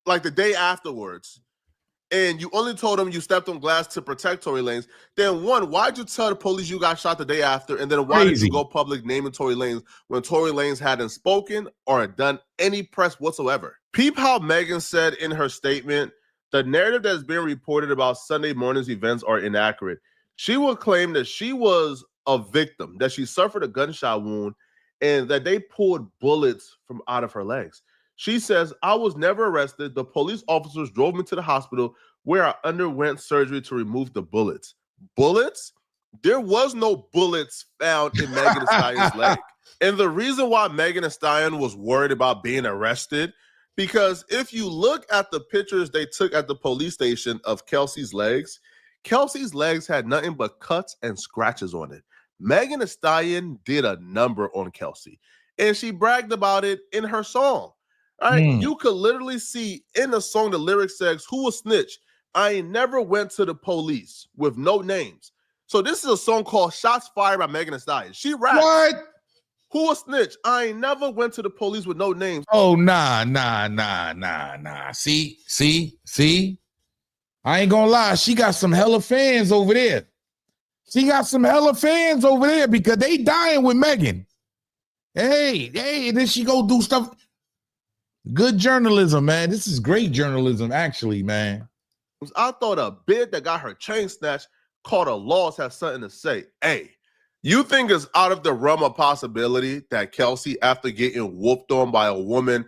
like the day afterwards, and you only told them you stepped on glass to protect Tory Lanez, then one, why'd you tell the police you got shot the day after? And then why did you go public naming Tory Lanez when Tory Lanez hadn't spoken or done any press whatsoever? Peep how Megan said in her statement, the narrative that's been reported about Sunday morning's events are inaccurate. She will claim that she was a victim, that she suffered a gunshot wound, and that they pulled bullets from out of her legs. She says, I was never arrested. The police officers drove me to the hospital where I underwent surgery to remove the bullets. Bullets? There was no bullets found in Megan Thee Stallion's leg. And the reason why Megan Thee Stallion was worried about being arrested, because if you look at the pictures they took at the police station of Kelsey's legs had nothing but cuts and scratches on it. Megan Thee Stallion did a number on Kelsey, and she bragged about it in her song. All right, you could literally see in the song the lyrics says, who will snitch? I ain't never went to the police with no names. So this is a song called Shots Fired by Megan Thee Stallion. She raps. What? Who will snitch? I ain't never went to the police with no names. Oh, nah. See? I ain't gonna lie. She got some hella fans over there. Because they dying with Megan. Hey, and then she go do stuff. Good journalism, man. This is great journalism, actually, man. I thought a bid that got her chain snatched called a loss has something to say. Hey, you think it's out of the realm of possibility that Kelsey, after getting whooped on by a woman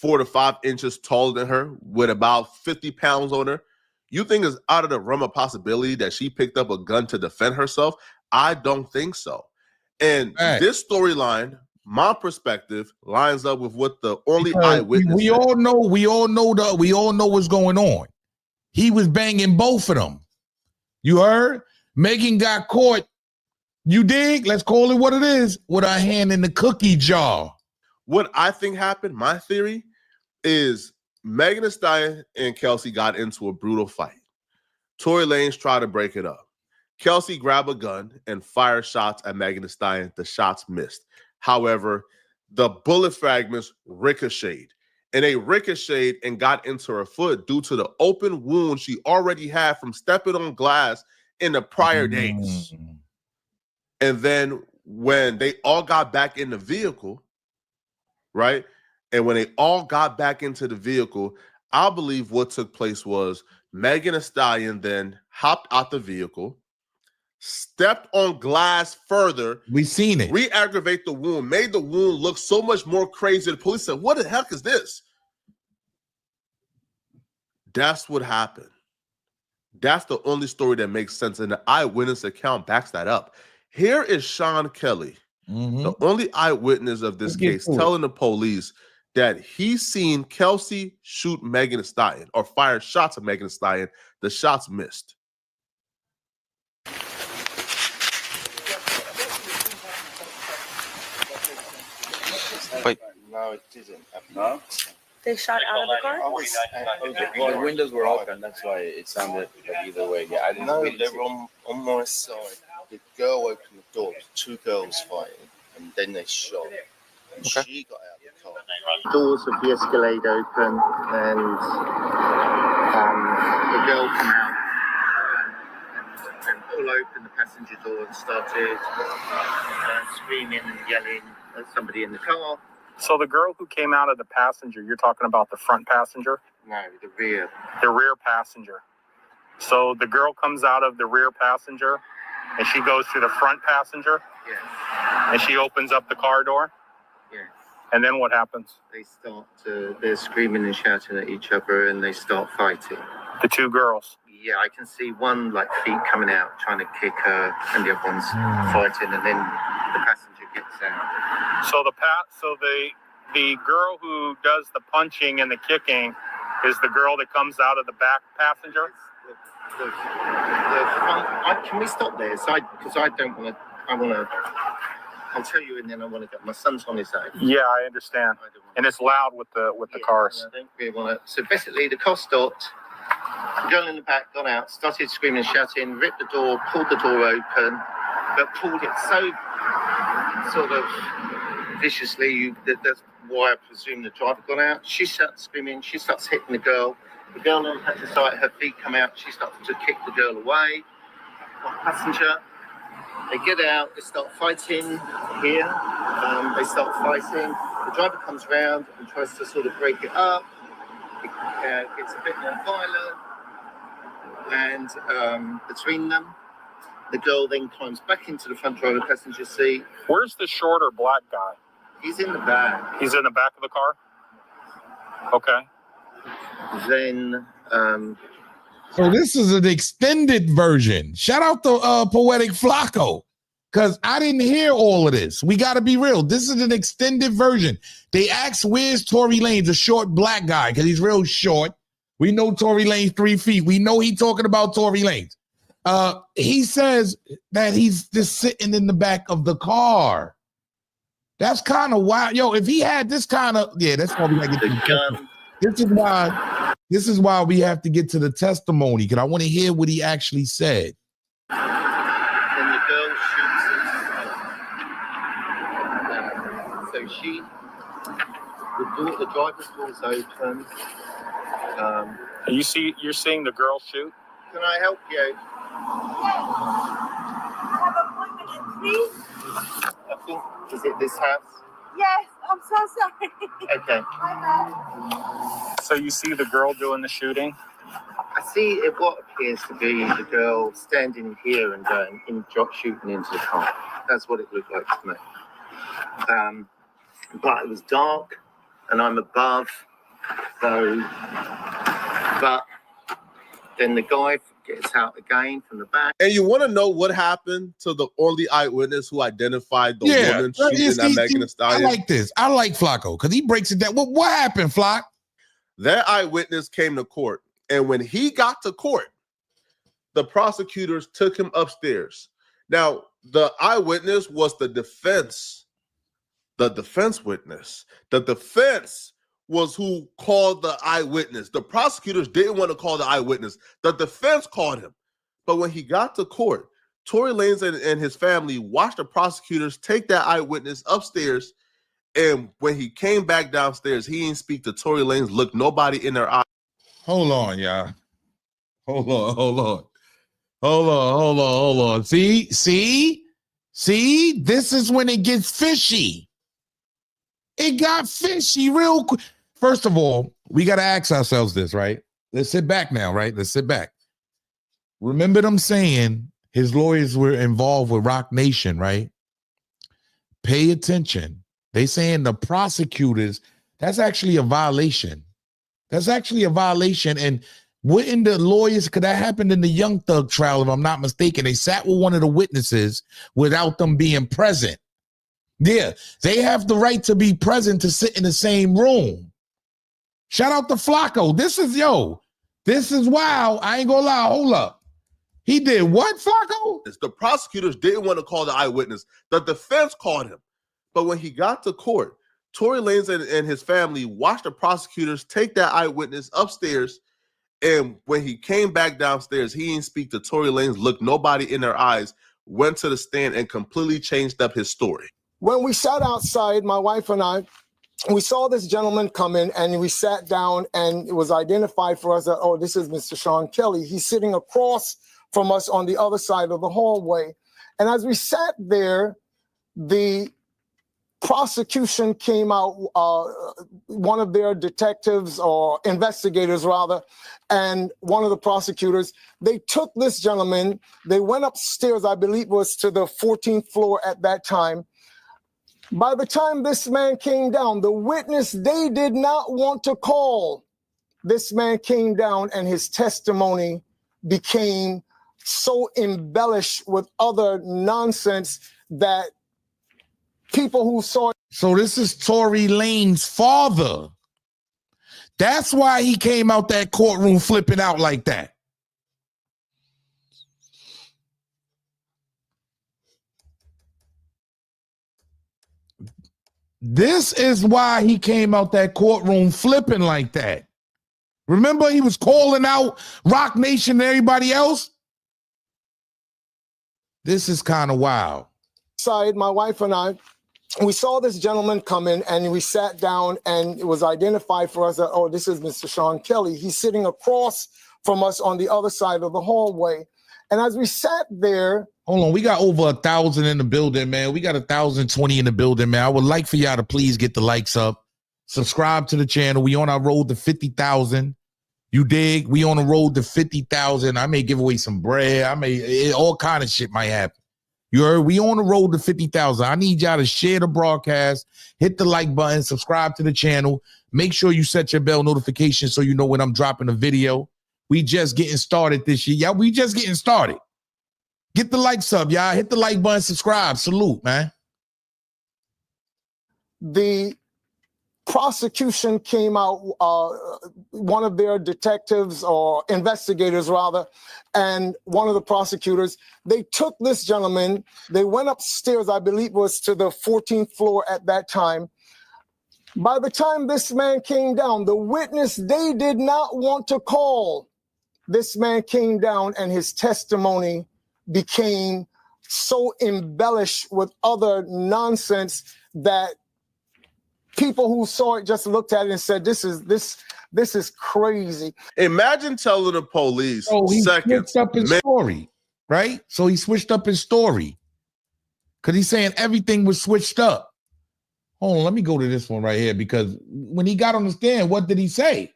4 to 5 inches taller than her with about 50 pounds on her. You think it's out of the realm of possibility that she picked up a gun to defend herself? I don't think so. And this storyline, my perspective, lines up with what the only eyewitness we said. all know what's going on. He was banging both of them. You heard? Megan got caught. You dig? Let's call it what it is, with her hand in the cookie jar. What I think happened, my theory, is Megan Thee Stallion and Kelsey got into a brutal fight. Tory Lanez tried to break it up. Kelsey grabbed a gun and fired shots at Megan Thee Stallion. The shots missed. However, the bullet fragments ricocheted. And they ricocheted and got into her foot due to the open wound she already had from stepping on glass in the prior days. And then when they all got back in the vehicle, right? And when they all got back into the vehicle, I believe what took place was Megan Thee Stallion then hopped out the vehicle, stepped on glass further. We seen it. Re-aggravate the wound, made the wound look so much more crazy. The police said, what the heck is this? That's what happened. That's the only story that makes sense. And the eyewitness account backs that up. Here is Sean Kelly, the only eyewitness of this case, telling the police that he's seen Kelsey shoot Megan Thee Stallion or fire shots at Megan Thee Stallion. The shots missed. Wait. No, it didn't. No? They shot out of the car? Well, the windows were open. That's why it sounded like either way. Yeah, I didn't know they were on my side. The girl opened the door. 2 girls fighting, and then they shot. And she got out of the car. Doors of the Escalade open, and the girl came out and pulled open the passenger door and started screaming and yelling at somebody in the car. So the girl who came out of the passenger, you're talking about the front passenger? No, the rear. The rear passenger. So the girl comes out of the rear passenger and she goes to the front passenger? Yes. And she opens up the car door? Yes. And then what happens? They're screaming and shouting at each other and they start fighting. The 2 girls? Yeah, I can see one like feet coming out trying to kick her and the other one's fighting, and then the passenger gets out. So the girl who does the punching and the kicking is the girl that comes out of the back passenger? The front, can we stop there? Because I don't want to. I'll tell you, and then I want to go. My son's on his own. Yeah, I understand. And it's loud with the cars. I don't really want to. So basically, the car stopped. The girl in the back got out, started screaming and shouting, ripped the door, pulled the door open, but pulled it so sort of viciously that's why I presume the driver got out. She starts screaming, she starts hitting the girl. The girl then had to sight her feet come out, she started to kick the girl away. Passenger, they get out, they start fighting here. They start fighting. The driver comes around and tries to sort of break it up. It gets a bit more violent, and between them, the girl then climbs back into the front driver passenger seat. Where's the shorter black guy? He's in the back. He's in the back of the car? Okay. Then, so this is an extended version. Shout out to Poetic Flacco, because I didn't hear all of this. We got to be real. This is an extended version. They asked, where's Tory Lanez, a short black guy, because he's real short. We know Tory Lanez 3 feet. We know he talking about Tory Lanez. He says that he's just sitting in the back of the car. That's kind of wild. Yo, if he had this kind of, that's why we got to get to the gun. This is why we have to get to the testimony, because I want to hear what he actually said. then the girl shoots it. So the driver's door's open. You're seeing the girl shoot? Can I help you? I think, is it this house? Yes, I'm so sorry. Okay. So you see the girl doing the shooting? I see what appears to be the girl standing here and shooting into the car. That's what it looked like to me. But it was dark. and I'm above. So, but then the guy gets out again from the back. And you want to know what happened to the only eyewitness who identified the woman shooting at Megan Thee Stallion? I like this. I like Flacco because he breaks it down. What happened, Flock? That eyewitness came to court, and when he got to court, the prosecutors took him upstairs. Now, the eyewitness was the defense witness. The defense was who called the eyewitness. The prosecutors didn't want to call the eyewitness. The defense called him. But when he got to court, Tory Lanez and his family watched the prosecutors take that eyewitness upstairs. And when he came back downstairs, he didn't speak to Tory Lanez, look nobody in their eye. Hold on, y'all. Hold on. See, this is when it gets fishy. It got fishy real quick. First of all, we got to ask ourselves this, right? Let's sit back now, right? Let's sit back. Remember them saying his lawyers were involved with Rock Nation, right? Pay attention. They saying the prosecutors, that's actually a violation. That's actually a violation. And wouldn't the lawyers, because that happened in the Young Thug trial, if I'm not mistaken, they sat with one of the witnesses without them being present. Yeah, they have the right to be present to sit in the same room. Shout out to Flacco. This is wild. I ain't gonna lie. Hold up. He did what, Flacco? The prosecutors didn't want to call the eyewitness. The defense called him. But when he got to court, Tory Lanez and his family watched the prosecutors take that eyewitness upstairs. And when he came back downstairs, he didn't speak to Tory Lanez, look nobody in their eyes, went to the stand and completely changed up his story. When we sat outside, my wife and I, we saw this gentleman come in and we sat down and it was identified for us that, oh, this is Mr. Sean Kelly. He's sitting across from us on the other side of the hallway. And as we sat there, the prosecution came out, one of their detectives or investigators rather, and one of the prosecutors, they took this gentleman, they went upstairs, I believe was to the 14th floor at that time. By the time this man came down, the witness they did not want to call, this man came down and his testimony became so embellished with other nonsense that people who saw it. So this is Tory Lanez's father. That's why he came out that courtroom flipping out like that. This is why he came out that courtroom flipping like that. Remember, he was calling out Rock Nation and everybody else? This is kind of wild. Side, my wife and I, we saw this gentleman come in and we sat down and it was identified for us that, oh, this is Mr. Sean Kelly. He's sitting across from us on the other side of the hallway. And as we sat there. Hold on, we got over 1,000 in the building, man. We got 1,020 in the building, man. I would like for y'all to please get the likes up. Subscribe to the channel. We on our road to 50,000. You dig? We on the road to 50,000. I may give away some bread. All kind of shit might happen. You heard? We on the road to 50,000. I need y'all to share the broadcast, hit the like button, subscribe to the channel. Make sure you set your bell notification so you know when I'm dropping a video. We just getting started this year. Y'all, we just getting started. Get the likes up, y'all. Hit the like button, subscribe. Salute, man. The prosecution came out, one of their detectives or investigators rather, and one of the prosecutors, they took this gentleman, they went upstairs, I believe was to the 14th floor at that time. By the time this man came down, the witness they did not want to call, this man came down and his testimony became so embellished with other nonsense that people who saw it just looked at it and said, this is crazy. Imagine telling the police he seconds. Switched up his story, right? So he switched up his story because he's saying everything was switched up. Hold on, let me go to this one right here because when he got on the stand, what did he say?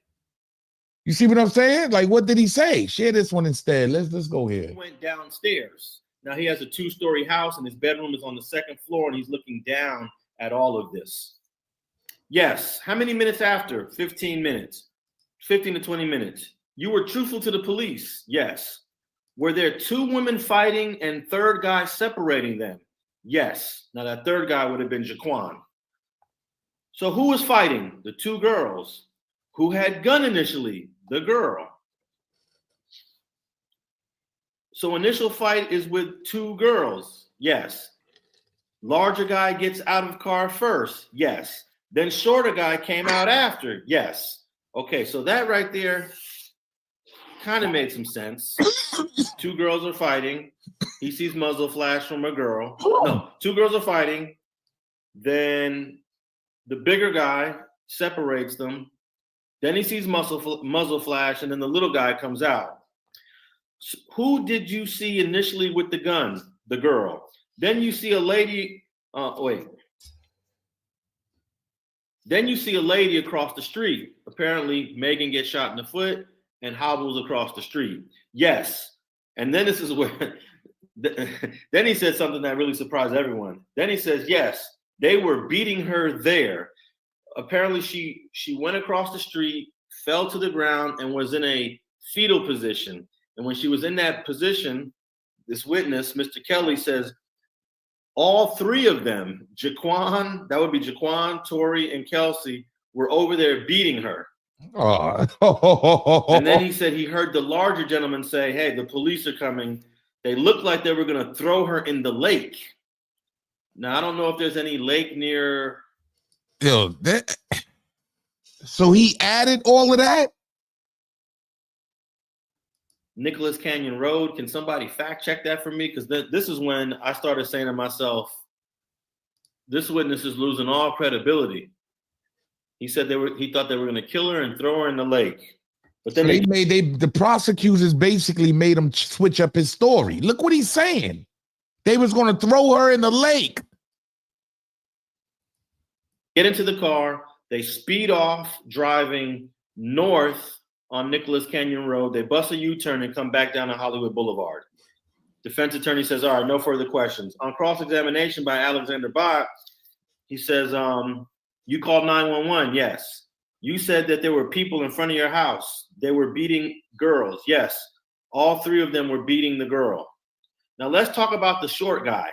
You see what I'm saying? Like, what did he say? Share this one instead. Let's go here. He went downstairs. Now he has a 2-story house and his bedroom is on the 2nd floor and he's looking down at all of this. Yes. How many minutes after? 15 minutes. 15 to 20 minutes. You were truthful to the police. Yes. Were there two women fighting and third guy separating them? Yes. Now that third guy would have been Jaquan. So who was fighting? The two girls. Who had gun initially? The girl. So initial fight is with two girls. Yes. Larger guy gets out of car first. Yes. Then shorter guy came out after. Yes. Okay, so that right there kind of made some sense. Two girls are fighting. He sees muzzle flash from a girl. No, two girls are fighting. Then the bigger guy separates them. Then he sees muzzle flash, and then the little guy comes out. Who did you see initially with the gun? The girl. Then you see a lady. Then you see a lady across the street. Apparently, Megan gets shot in the foot and hobbles across the street. Yes. And then this is where, then he said something that really surprised everyone. Then he says, yes, they were beating her there. Apparently, she went across the street, fell to the ground, and was in a fetal position. And when she was in that position, this witness, Mr. Kelly, says, all three of them, Jaquan, that would be Jaquan, Tory, and Kelsey, were over there beating her. Oh. And then he said he heard the larger gentleman say, hey, the police are coming. They looked like they were going to throw her in the lake. Now, I don't know if there's any lake near. Yo, so he added all of that? Nicholas Canyon Road. Can somebody fact check that for me? Because this is when I started saying to myself, this witness is losing all credibility. He said he thought they were going to kill her and throw her in the lake. But then the prosecutors basically made him switch up his story. Look what he's saying. They was going to throw her in the lake. Get into the car. They speed off driving north on Nicholas Canyon Road. They bust a U-turn and come back down to Hollywood Boulevard. Defense attorney says, all right, no further questions. On cross-examination by Alexander Bott, he says, you called 911? Yes. You said that there were people in front of your house. They were beating girls. Yes. All three of them were beating the girl. Now let's talk about the short guy.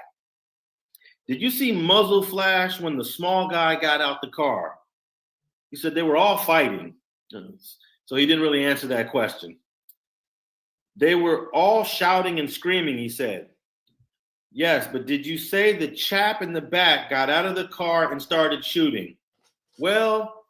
Did you see muzzle flash when the small guy got out the car? He said they were all fighting. So he didn't really answer that question. They were all shouting and screaming, he said. Yes, but did you say the chap in the back got out of the car and started shooting? Well,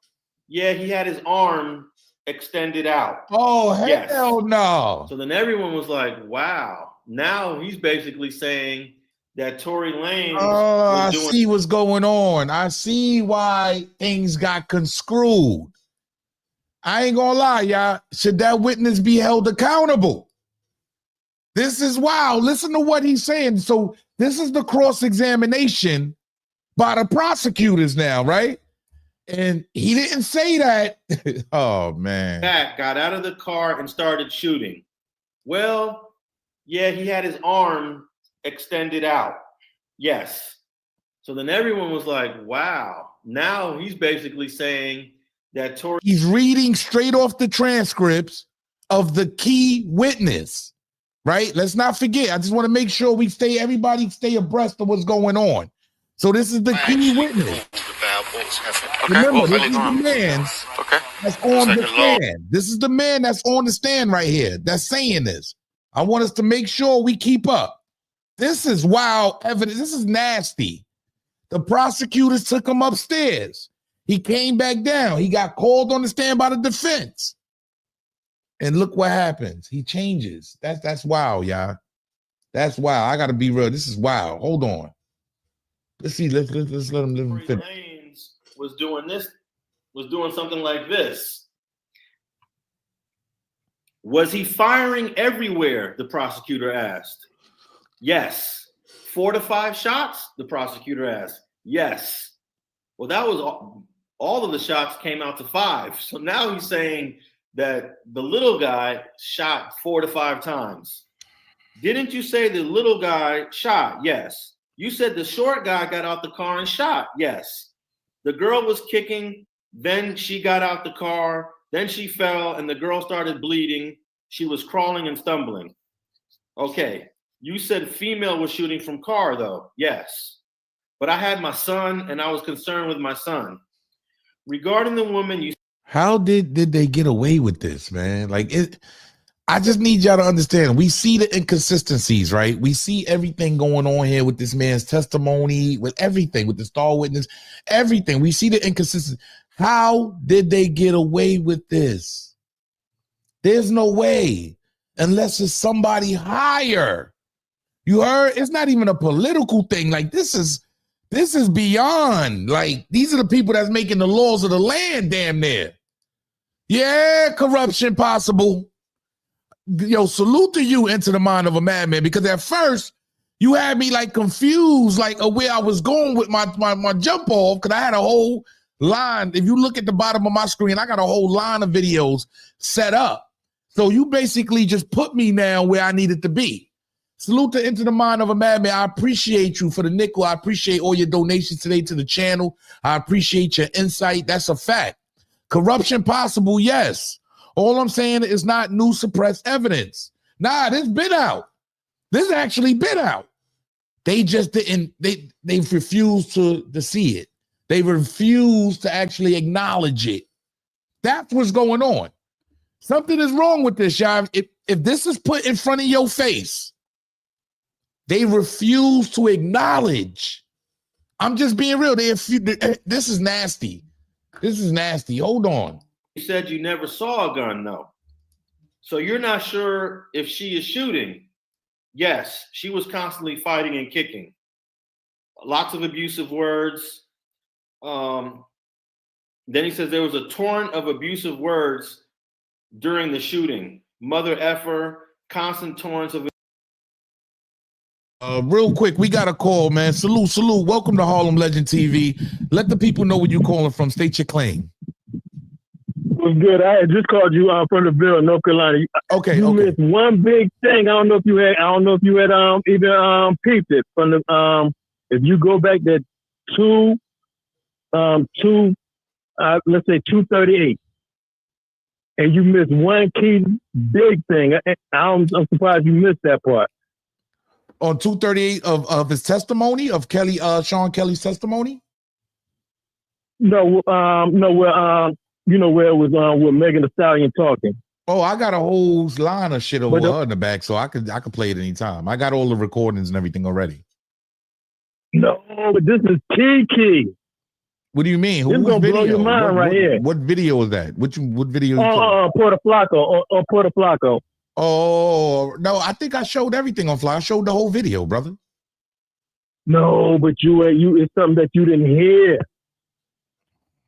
yeah, he had his arm extended out. Oh, hell no. So then everyone was like, wow. Now he's basically saying that Tory Lanez. Oh, I see what's going on. I see why things got conscrewed. I ain't gonna lie, y'all. Should that witness be held accountable? This is wild. Listen to what he's saying. So this is the cross-examination by the prosecutors now, right? And he didn't say that. Oh, man. Back got out of the car and started shooting. Well, yeah, he had his arm extended out. Yes. So then everyone was like, wow. Now he's basically saying that Tory. He's reading straight off the transcripts of the key witness, right? Let's not forget. I just want to make sure everybody stay abreast of what's going on. So this is the key witness. Remember, this is the man that's on the stand. This is the man that's on the stand right here that's saying this. I want us to make sure we keep up. This is wild evidence. This is nasty. The prosecutors took him upstairs. He came back down. He got called on the stand by the defense. And look what happens. He changes. That's wild, y'all. That's wild. I got to be real. This is wild. Hold on. Let's see. Let's let him finish. Lanez was doing something like this. Was he firing everywhere? The prosecutor asked. Yes. 4 to 5 shots? The prosecutor asked. Yes. Well, that was all of the shots came out to 5. So now he's saying that the little guy shot 4 to 5 times. Didn't you say the little guy shot? Yes. You said the short guy got out the car and shot. Yes. The girl was kicking, then she got out the car, then she fell, and the girl started bleeding. She was crawling and stumbling. Okay, you said female was shooting from car, though. Yes. But I had my son, and I was concerned with my son. Regarding the woman, you... How did they get away with this, man? Like, I just need y'all to understand. We see the inconsistencies, right? We see everything going on here with this man's testimony, with everything, with the star witness, everything. We see the inconsistency. How did they get away with this? There's no way, unless it's somebody higher. You heard? It's not even a political thing. Like, this is beyond. Like, these are the people that's making the laws of the land, damn near. Yeah, corruption possible. Yo, salute to you, Into the Mind of a Madman, because at first you had me like confused, like where I was going with my jump off, because I had a whole line. If you look at the bottom of my screen, I got a whole line of videos set up. So you basically just put me now where I needed to be. Salute to Into the Mind of a Madman. I appreciate you for the nickel. I appreciate all your donations today to the channel. I appreciate your insight. That's a fact. Corruption possible, yes. All I'm saying is not new suppressed evidence. Nah, this been out. This actually been out. They just didn't, they refused to see it. They refused to actually acknowledge it. That's what's going on. Something is wrong with this, y'all. If this is put in front of your face, they refuse to acknowledge. I'm just being real. This is nasty. This is nasty. Hold on. You said you never saw a gun, though. So you're not sure if she is shooting. Yes, she was constantly fighting and kicking. Lots of abusive words. Then he says there was a torrent of abusive words during the shooting. Mother effer, constant torrents of... Real quick, we got a call, man. Salute. Welcome to Harlem Legend TV. Let the people know where you're calling from. State your claim. Was good. I had just called you from the Ville, North Carolina. You missed one big thing. I don't know if you had even peeped it from the if you go back to let's say 238, and you missed one key big thing. I'm surprised you missed that part. On 238 of his testimony, of Kelly, Sean Kelly's testimony? No, where you know where it was with Megan Thee Stallion talking. Oh, I got a whole line of shit over her in the back, so I could play it anytime. I got all the recordings and everything already. No, but this is key. What do you mean? This is gonna blow your mind right here. What video is that? What video? Puerto Flaco. Oh no, I think I showed everything on Fly. I showed the whole video, brother. No, but you it's something that you didn't hear.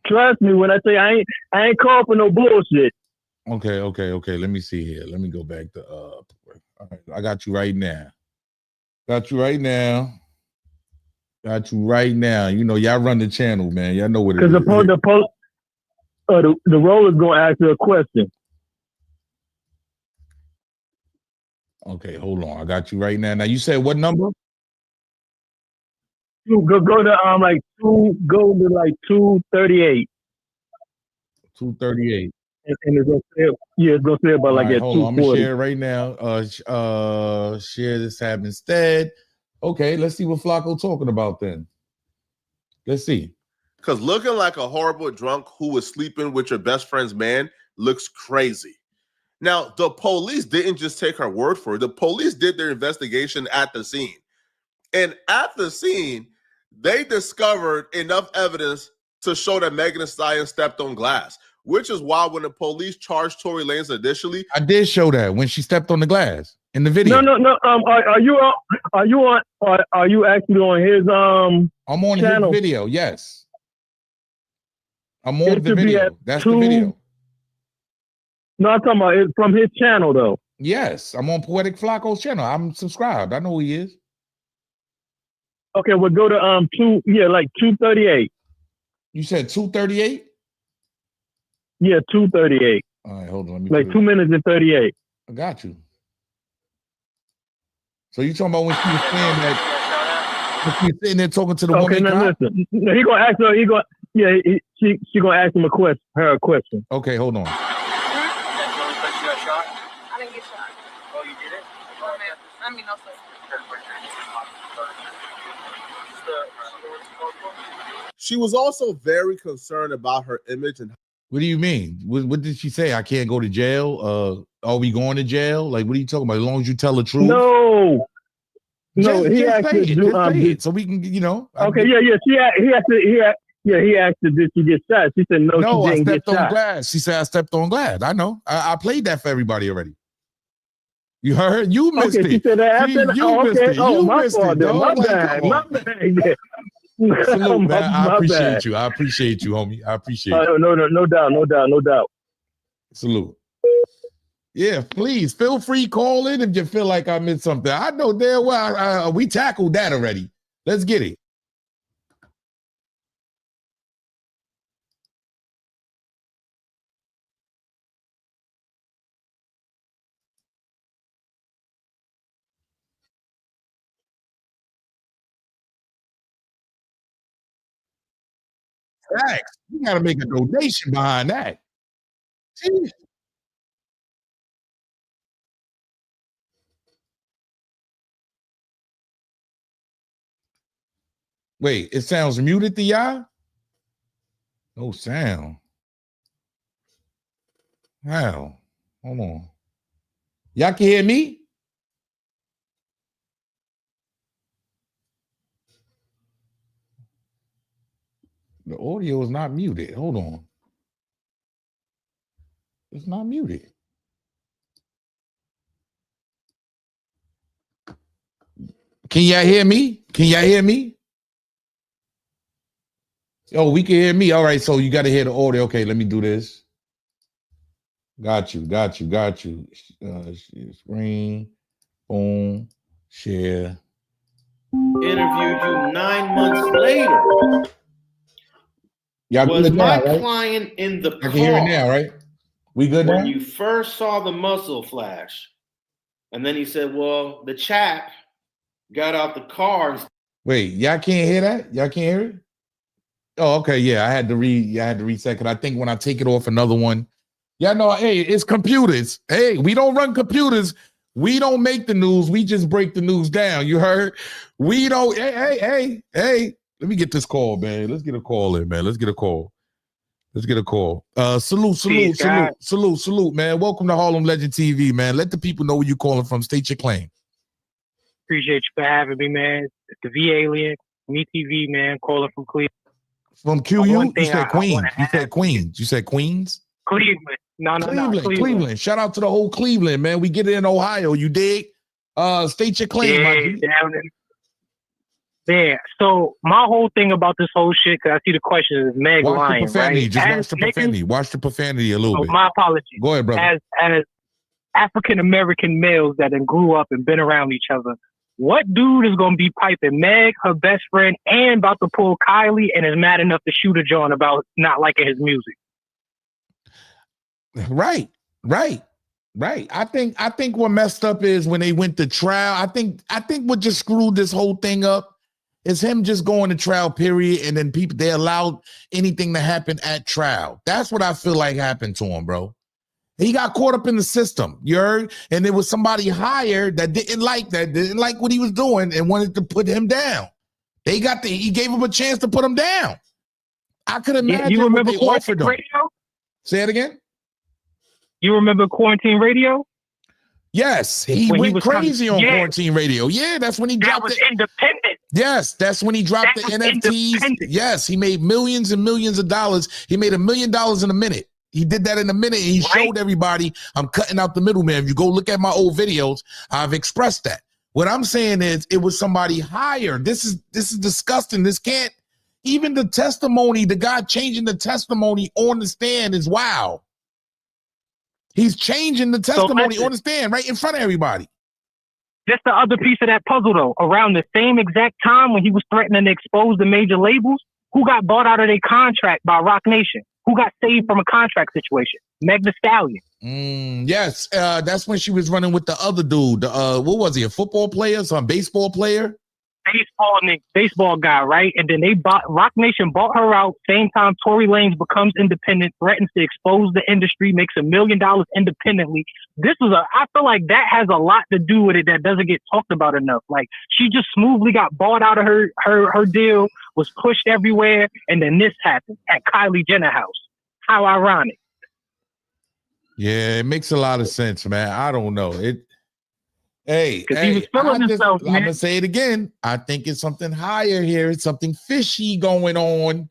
Trust me when I say I ain't called for no bullshit. Okay. Let me see here. Let me go back to all right, I got you right now. You know, y'all run the channel, man. Y'all know what it is. Because the role is gonna ask you a question. Okay, hold on. I got you right now. Now you said what number? Go to 238. 238. And it's gonna say about like at 240. Hold on, I'm gonna share it right now. Share this tab instead. Okay, let's see what Flacco talking about then. Let's see. Because looking like a horrible drunk who was sleeping with your best friend's man looks crazy. Now, the police didn't just take her word for it. The police did their investigation at the scene. And at the scene, they discovered enough evidence to show that Megan Thee Stallion stepped on glass, which is why when the police charged Tory Lanez initially, I did show that when she stepped on the glass in the video. No. Are you actually on his I'm on channel? his video, yes. I'm on the video. That's the video. No, I'm talking about it from his channel though. Yes, I'm on Poetic Flacco's channel. I'm subscribed. I know who he is. Okay, we'll go to 238. You said 238? Yeah, 238. All right, hold on. Let me like 2 minutes and 38. I got you. So you talking about when she was saying that? When she was sitting there talking to the woman? Okay, now listen. He gonna ask her. she gonna ask him a question. Okay, hold on. I didn't get shot. Oh, you did it? No, man. I mean, no, sir. She was also very concerned about her image and. What do you mean? What did she say? I can't go to jail? Are we going to jail? Like, what are you talking about? As long as you tell the truth? No, he just asked say to it. do Just say it so we can, you know. Okay, he asked her, did she get shot? She said no, No, she I didn't stepped get on shot. glass. She said I stepped on glass. I know. I played that for everybody already. You heard? You missed Okay, she it. said that after. You missed it. Oh, You my missed fault. it, Then. My dog. Like, bad. come My on. bad. Salute, man. I My appreciate bad. you. I appreciate you, homie. I appreciate you. No doubt. Salute. Yeah, please feel free, call in if you feel like I missed something. I know damn well we tackled that already. Let's get it. Facts. You gotta make a donation behind that. Jeez. Wait, it sounds muted to y'all? No sound. How? Hold on. Y'all can hear me? The audio is not muted. Hold on. It's not muted. Can y'all hear me? Can y'all hear me? Oh, we can hear me. All right, so you got to hear the audio. Okay, let me do this. Got you. Screen, boom, share. Interviewed you 9 months later. Y'all Was good my now, right? client in the I car can hear it now, right? We good when now? you first saw the muzzle flash? And then he said, well, the chap got out the car. And Wait, y'all can't hear that? Y'all can't hear it? Oh, okay. Yeah, I had to reset because I think when I take it off another one, y'all know, hey, it's computers. Hey, we don't run computers. We don't make the news. We just break the news down. You heard? We don't. Hey. Let me get this call, man. Let's get a call in, man. Let's get a call. Salute, man. Welcome to Harlem Legend TV, man. Let the people know where you're calling from. State your claim. Appreciate you for having me, man. It's the V Alien, Me TV, man, calling from Cleveland. From QU? You said Queens. You said Queens? Cleveland. No. Cleveland. Shout out to the whole Cleveland, man. We get it in Ohio. You dig? State your claim, my G. Yeah. So my whole thing about this whole shit, because I see the question is Meg lying, right? Watch the profanity a little bit. My apologies. Go ahead, brother. As African American males that then grew up and been around each other, what dude is gonna be piping Meg, her best friend, and about to pull Kylie, and is mad enough to shoot a John about not liking his music? Right. I think what messed up is when they went to trial. I think what just screwed this whole thing up is him just going to trial, period, and then they allowed anything to happen at trial. That's what I feel like happened to him, bro. He got caught up in the system, you heard? And there was somebody higher that didn't like what he was doing and wanted to put him down. He gave him a chance to put him down. I could imagine you remember what they offered him. Radio? Say it again? You remember Quarantine Radio? Yes, he went crazy on Quarantine Radio. Yeah, that's when he dropped it. Independent. Yes, that's when he dropped the NFTs. Yes, he made millions and millions of dollars. He made $1 million in a minute. He did that in a minute. And he showed everybody, I'm cutting out the middleman. If you go look at my old videos, I've expressed that. What I'm saying is it was somebody higher. This is disgusting. This can't, even the testimony, the guy changing the testimony on the stand is wild. He's changing the testimony on the stand right in front of everybody. Just the other piece of that puzzle, though, around the same exact time when he was threatening to expose the major labels, who got bought out of their contract by Rock Nation? Who got saved from a contract situation? Meg Thee Stallion. Yes, that's when she was running with the other dude. What was he, a football player, some baseball player? baseball guy, right? And then Rock Nation bought her out. Same time, Tory Lanez becomes independent, threatens to expose the industry, makes $1 million independently. I feel like that has a lot to do with it that doesn't get talked about enough. Like, she just smoothly got bought out of her deal, was pushed everywhere, and then this happened at Kylie Jenner house. How ironic. Yeah, it makes a lot of sense, man. I don't know. He was feeling himself, man. I'm gonna say it again. I think it's something higher here. It's something fishy going on.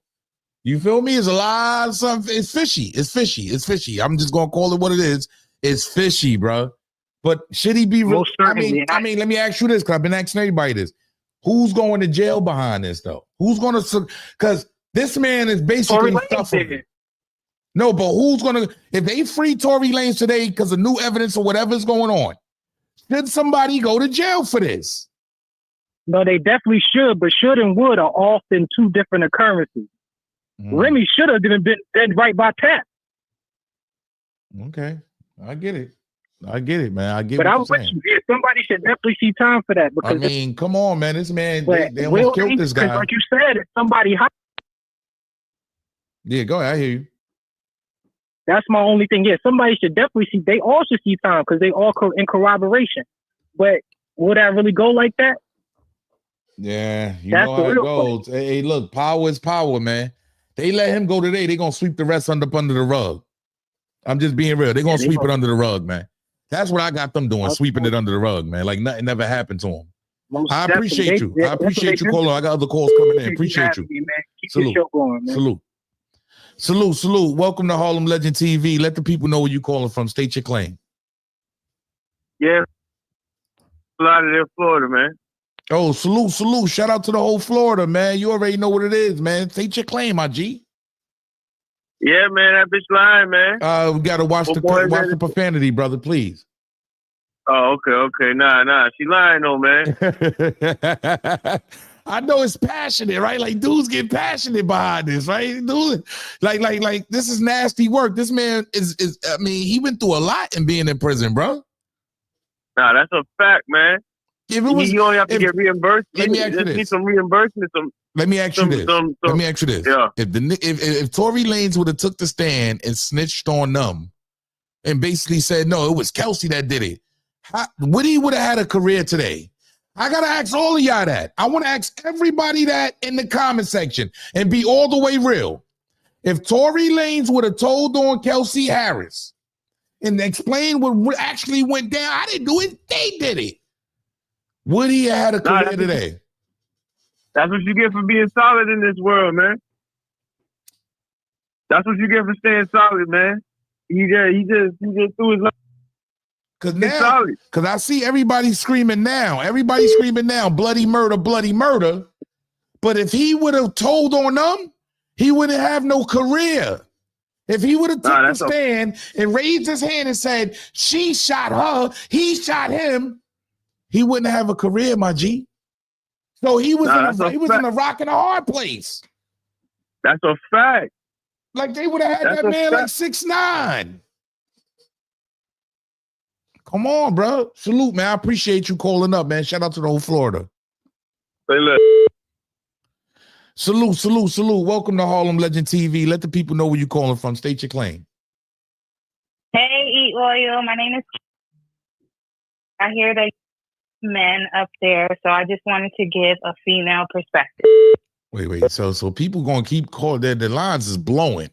You feel me? It's a lot of something. It's fishy. It's fishy. It's fishy. I'm just gonna call it what it is. It's fishy, bro. But should he be? I mean, let me ask you this, because I've been asking everybody this. Who's going to jail behind this, though? Who's going to? Because this man is basically suffering. No, but who's going to? If they free Tory Lanez today because of new evidence or whatever's going on, should somebody go to jail for this? No, they definitely should, but should and would are often two different occurrences. Remy should have been dead right by Tap. Okay, I get it, man. I get. But what you're saying. Somebody should definitely see time for that. Because I mean, come on, man. This man, they almost killed this guy. Like you said, if somebody. Yeah, go ahead. I hear you. That's my only thing. Yeah, somebody should definitely see. They all should see time because they all in corroboration. But would that really go like that? Yeah, that's know how it goes. Hey, look, power is power, man. They let him go today. They're gonna sweep the rest under the rug. I'm just being real. They're gonna sweep it under the rug, man. That's what I got them doing, sweeping it under the rug, man. Like nothing never happened to him. I appreciate you. I appreciate you calling. I got other calls coming in. Appreciate you. Salute. Keep the show going, man. Salute. Welcome to Harlem Legend TV. Let the people know where you calling from. State your claim. Yeah. Lauderdale, Florida, man. Oh, salute. Shout out to the whole Florida, man. You already know what it is, man. State your claim, my G. Yeah, man, that bitch lying, man. We gotta watch the profanity, brother, please. Oh, okay. Nah. She lying though, man. I know it's passionate, right? Like dudes get passionate behind this, right? Dude, like this is nasty work. This man is I mean, he went through a lot in being in prison, bro. Nah, that's a fact, man. If it was, you only have to get reimbursed. Let me ask you this. Need some reimbursement. Let me ask you this. Yeah. If Tory Lanez would have took the stand and snitched on them and basically said, no, it was Kelsey that did it, would he have had a career today? I got to ask all of y'all that. I want to ask everybody that in the comment section and be all the way real. If Tory Lanez would have told on Kelsey Harris and explained what actually went down, I didn't do it, they did it. Would he have had a career today? That's what you get for being solid in this world, man. That's what you get for staying solid, man. He just threw his life. Because I see everybody screaming now. Everybody's screaming now, bloody murder, bloody murder. But if he would have told on them, he wouldn't have no career. If he would have took the stand and raised his hand and said, she shot her, he shot him, he wouldn't have a career, my G. So he was in a rock and a hard place. That's a fact. Like they would have had that man like 6'9". Come on, bro. Salute, man. I appreciate you calling up, man. Shout out to the whole Florida. Hey, look. Salute. Welcome to Harlem Legend TV. Let the people know where you're calling from. State your claim. Hey, Eat Royal. My name is. I hear that men up there, so I just wanted to give a female perspective. Wait. So people gonna keep calling. The lines is blowing,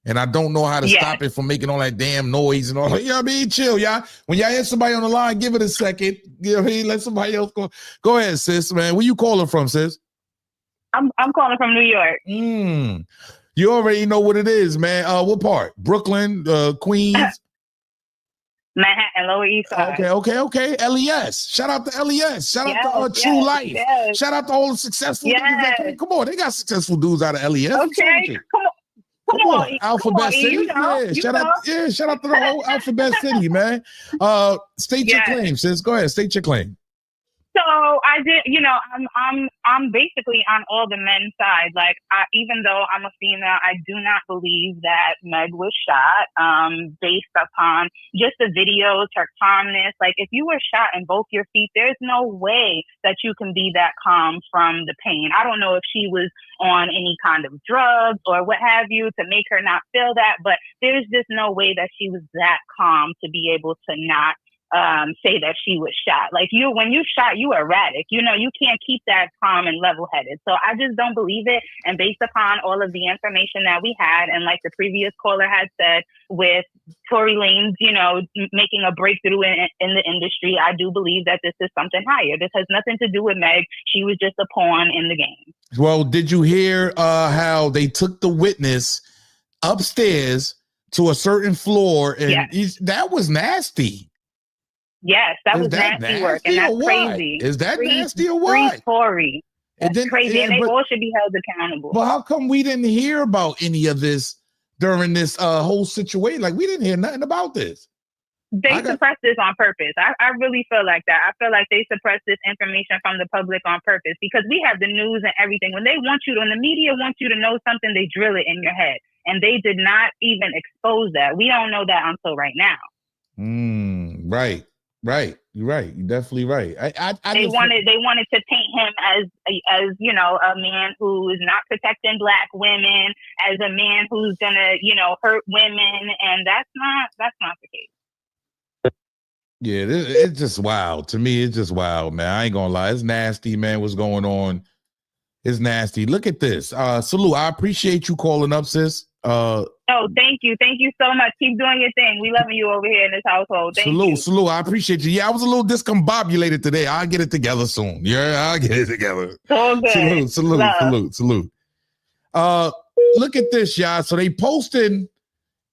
and I don't know how to stop it from making all that damn noise and all that. You know what I mean? Chill, y'all. When y'all hear somebody on the line, give it a second. You know what I mean? Let somebody else go. Go ahead, sis, man. Where you calling from, sis? I'm calling from New York. You already know what it is, man. What part? Brooklyn, Queens. Manhattan, Lower East Side. Okay. LES. Shout out to LES. Shout out to True Life. Yes. Shout out to all the successful dudes. Come on, they got successful dudes out of LES. Okay, come on. Alphabet City. Shout out to the whole Alphabet City, man. State your claim, sis. Go ahead, state your claim. So I did, I'm basically on all the men's side. Like, even though I'm a female, I do not believe that Meg was shot. Based upon just the videos, her calmness. Like, if you were shot in both your feet, there's no way that you can be that calm from the pain. I don't know if she was on any kind of drugs or what have you to make her not feel that, but there's just no way that she was that calm to be able to not say that she was shot. Like, when you shot, you erratic. You can't keep that calm and level-headed. So I just don't believe it. And based upon all of the information that we had, and like the previous caller had said, with Tory Lanez, making a breakthrough in the industry, I do believe that this is something higher. This has nothing to do with Meg. She was just a pawn in the game. Well, did you hear how they took the witness upstairs to a certain floor? And that was nasty. Yes, that was nasty work, and that's crazy. Is that nasty or what? Tory. That's crazy, and they all should be held accountable. But how come we didn't hear about any of this during this whole situation? Like, we didn't hear nothing about this. They suppressed this on purpose. I really feel like that. I feel like they suppressed this information from the public on purpose, because we have the news and everything. When they want you to, when the media wants you to know something, they drill it in your head, and they did not even expose that. We don't know that until right now. Right. You're right. You're definitely right. They wanted to paint him as a man who is not protecting Black women, as a man who's gonna hurt women, and that's not the case. Yeah, it's just wild. To me, it's just wild, man. I ain't gonna lie. It's nasty, man. What's going on? It's nasty. Look at this. Salute. I appreciate you calling up, sis. Thank you. Thank you so much. Keep doing your thing. We loving you over here in this household. Thank you. Salute. I appreciate you. Yeah, I was a little discombobulated today. I'll get it together soon. Yeah, I'll get it together. So good. Salute. Look at this, y'all. So they posted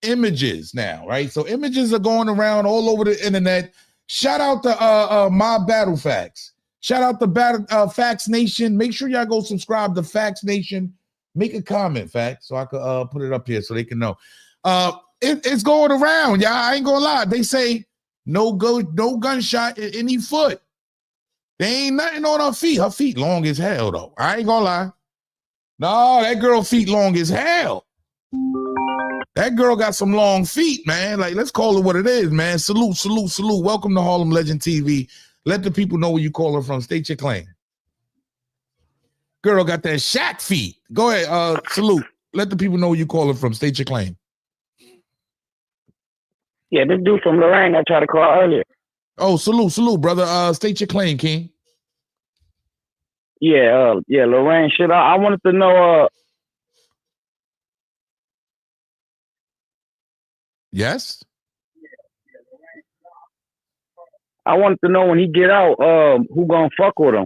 images now, right? So images are going around all over the internet. Shout out to My Battle Facts. Shout out to Facts Nation. Make sure y'all go subscribe to Facts Nation. Make a comment, Fact, so I could put it up here so they can know. It's going around, y'all. I ain't gonna lie. They say no gunshot in any foot. There ain't nothing on her feet. Her feet long as hell, though. I ain't gonna lie. No, that girl feet long as hell. That girl got some long feet, man. Like, let's call it what it is, man. Salute. Welcome to Harlem Legend TV. Let the people know where you calling from. State your claim. Girl got that Shaq feet. Go ahead. Salute. Let the people know where you calling from. State your claim. Yeah, this dude from Lorraine I tried to call earlier. Oh, salute, brother. State your claim, King. Yeah, Lorraine. Shit, I wanted to know. Yes. I wanted to know when he get out, who gonna fuck with him?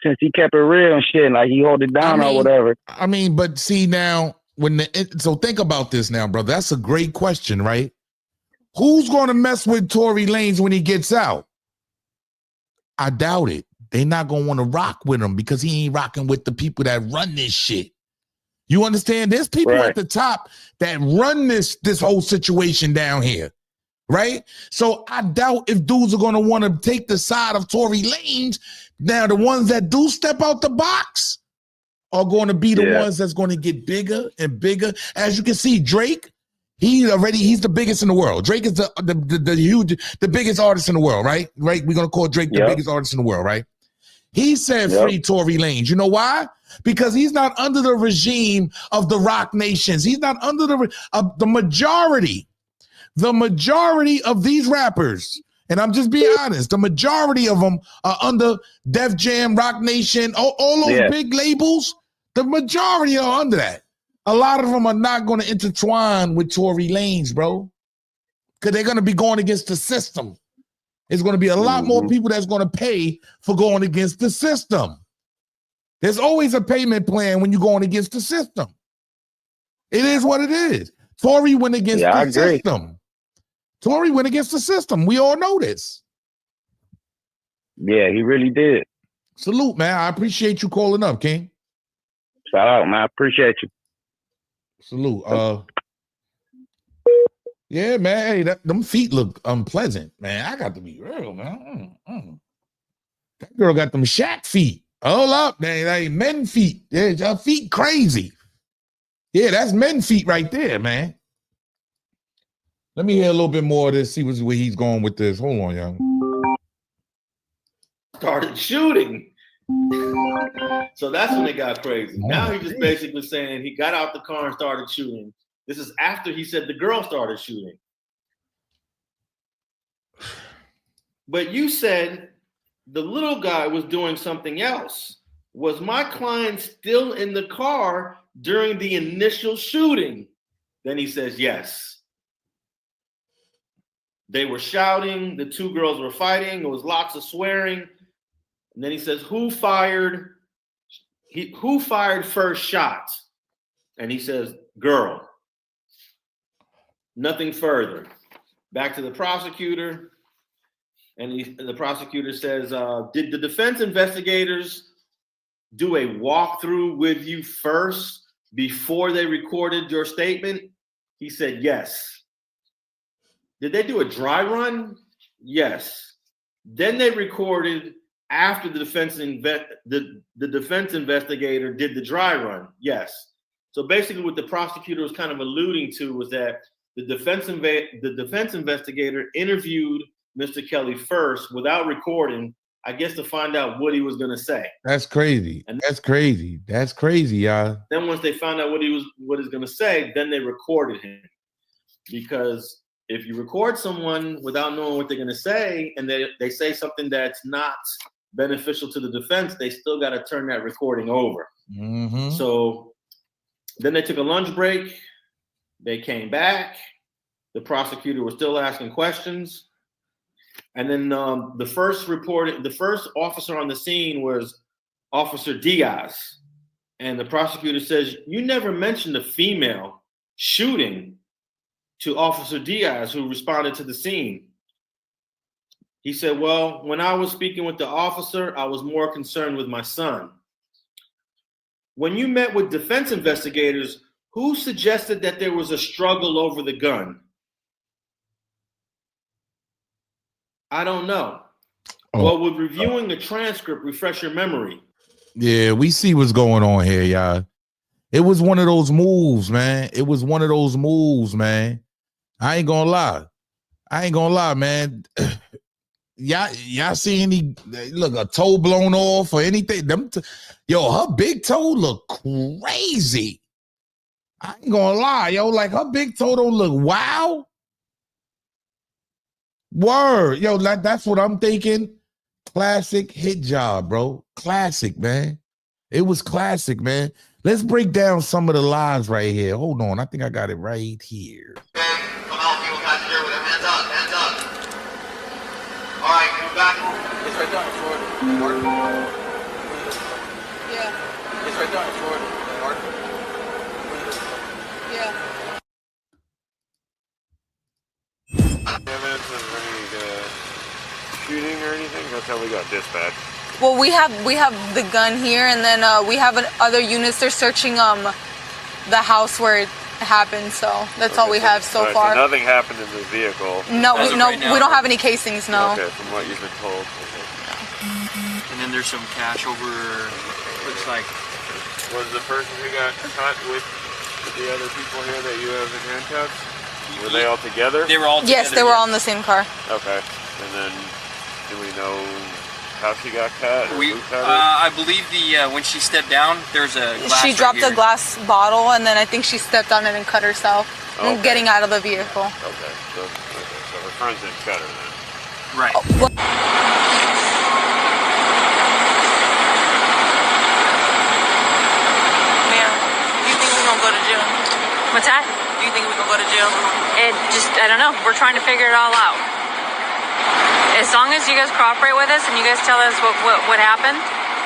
Since he kept it real and shit, like he hold it down or whatever. I mean, but see now, so think about this now, brother. That's a great question, right? Who's going to mess with Tory Lanez when he gets out? I doubt it. They not going to want to rock with him because he ain't rocking with the people that run this shit. You understand? There's people at the top that run this whole situation down here. Right? So I doubt if dudes are going to want to take the side of Tory Lanez. Now, the ones that do step out the box are going to be the ones that's going to get bigger and bigger. As you can see, Drake, he's the biggest in the world. Drake is the biggest artist in the world, right? Right? We're going to call Drake the biggest artist in the world, right? He said free Tory Lanez. You know why? Because he's not under the regime of the rock nations. He's not under the majority. The majority of these rappers, and I'm just being honest, the majority of them are under Def Jam, Rock Nation, all those big labels. The majority are under that. A lot of them are not going to intertwine with Tory Lanez, bro, because they're going to be going against the system. There's going to be a lot more people that's going to pay for going against the system. There's always a payment plan when you're going against the system. It is what it is. Tory went against the system. Tory went against the system. We all know this. Yeah, he really did. Salute, man. I appreciate you calling up, King. Shout out, man. I appreciate you. Salute. Yeah, man. Hey, them feet look unpleasant, man. I got to be real, man. That girl got them Shaq feet. Hold up, man. Like men feet. Yeah, your feet crazy. Yeah, that's men feet right there, man. Let me hear a little bit more of this, see where he's going with this. Hold on, young. Started shooting. So that's when it got crazy. Now he just basically saying he got out the car and started shooting. This is after he said the girl started shooting. But you said the little guy was doing something else. Was my client still in the car during the initial shooting? Then he says yes. They were shouting. The two girls were fighting. There was lots of swearing. And then he says, who fired first shot? And he says, girl. Nothing further. Back to the prosecutor. And the prosecutor says, did the defense investigators do a walkthrough with you first before they recorded your statement? He said, yes. Did they do a dry run? Yes. Then they recorded after the defense investigator did the dry run. Yes. So basically what the prosecutor was kind of alluding to was that the defense investigator interviewed Mr. Kelly first without recording, I guess, to find out what he was going to say. That's crazy. And that's crazy. That's crazy, y'all. Then once they found out what he's going to say, then they recorded him. Because if you record someone without knowing what they're going to say, and they say something that's not beneficial to the defense, they still got to turn that recording over. Mm-hmm. So then they took a lunch break. They came back. The prosecutor was still asking questions. And then the first officer on the scene was Officer Diaz. And the prosecutor says, you never mentioned a female shooting to Officer Diaz, who responded to the scene. He said, well, when I was speaking with the officer, I was more concerned with my son. When you met with defense investigators, who suggested that there was a struggle over the gun? I don't know. Oh. Well, with reviewing the transcript, refresh your memory. Yeah, we see what's going on here, y'all. It was one of those moves, man. It was one of those moves, man. I ain't gonna lie, man. Y'all see any a toe blown off or anything? Yo, her big toe look crazy. I ain't gonna lie, yo. Like her big toe don't look wow. Word, yo. That's what I'm thinking. Classic hit job, bro. Classic, man. It was classic, man. Let's break down some of the lies right here. Hold on, I think I got it right here. Come out, people got to with them. Hands up, hands up. All right, move back. It's right down in Florida. Mark. Yeah. It's right down in Florida. Mark. Yeah. Evidence of any shooting or anything? That's how we got dispatched. Well, we have the gun here, and then we have other units. They're searching the house where it happened. So that's all we have so far. So nothing happened in the vehicle. No, we don't have any casings. No. Okay, from what you've been told. And then there's some cash over. Looks like. Was the person who got caught with the other people here that you have in handcuffs? Were they all together? They were all together. Yes, they were all in the same car. Okay, and then do we know how she got cut? I believe when she stepped down, there's a glass. She dropped a glass bottle, and then I think she stepped on it and cut herself, getting out of the vehicle. Okay, so her friends didn't cut her then. Right. Ma'am, do you think we're gonna go to jail? What's that? Do you think we're gonna go to jail? I don't know. We're trying to figure it all out. As long as you guys cooperate with us and you guys tell us what happened,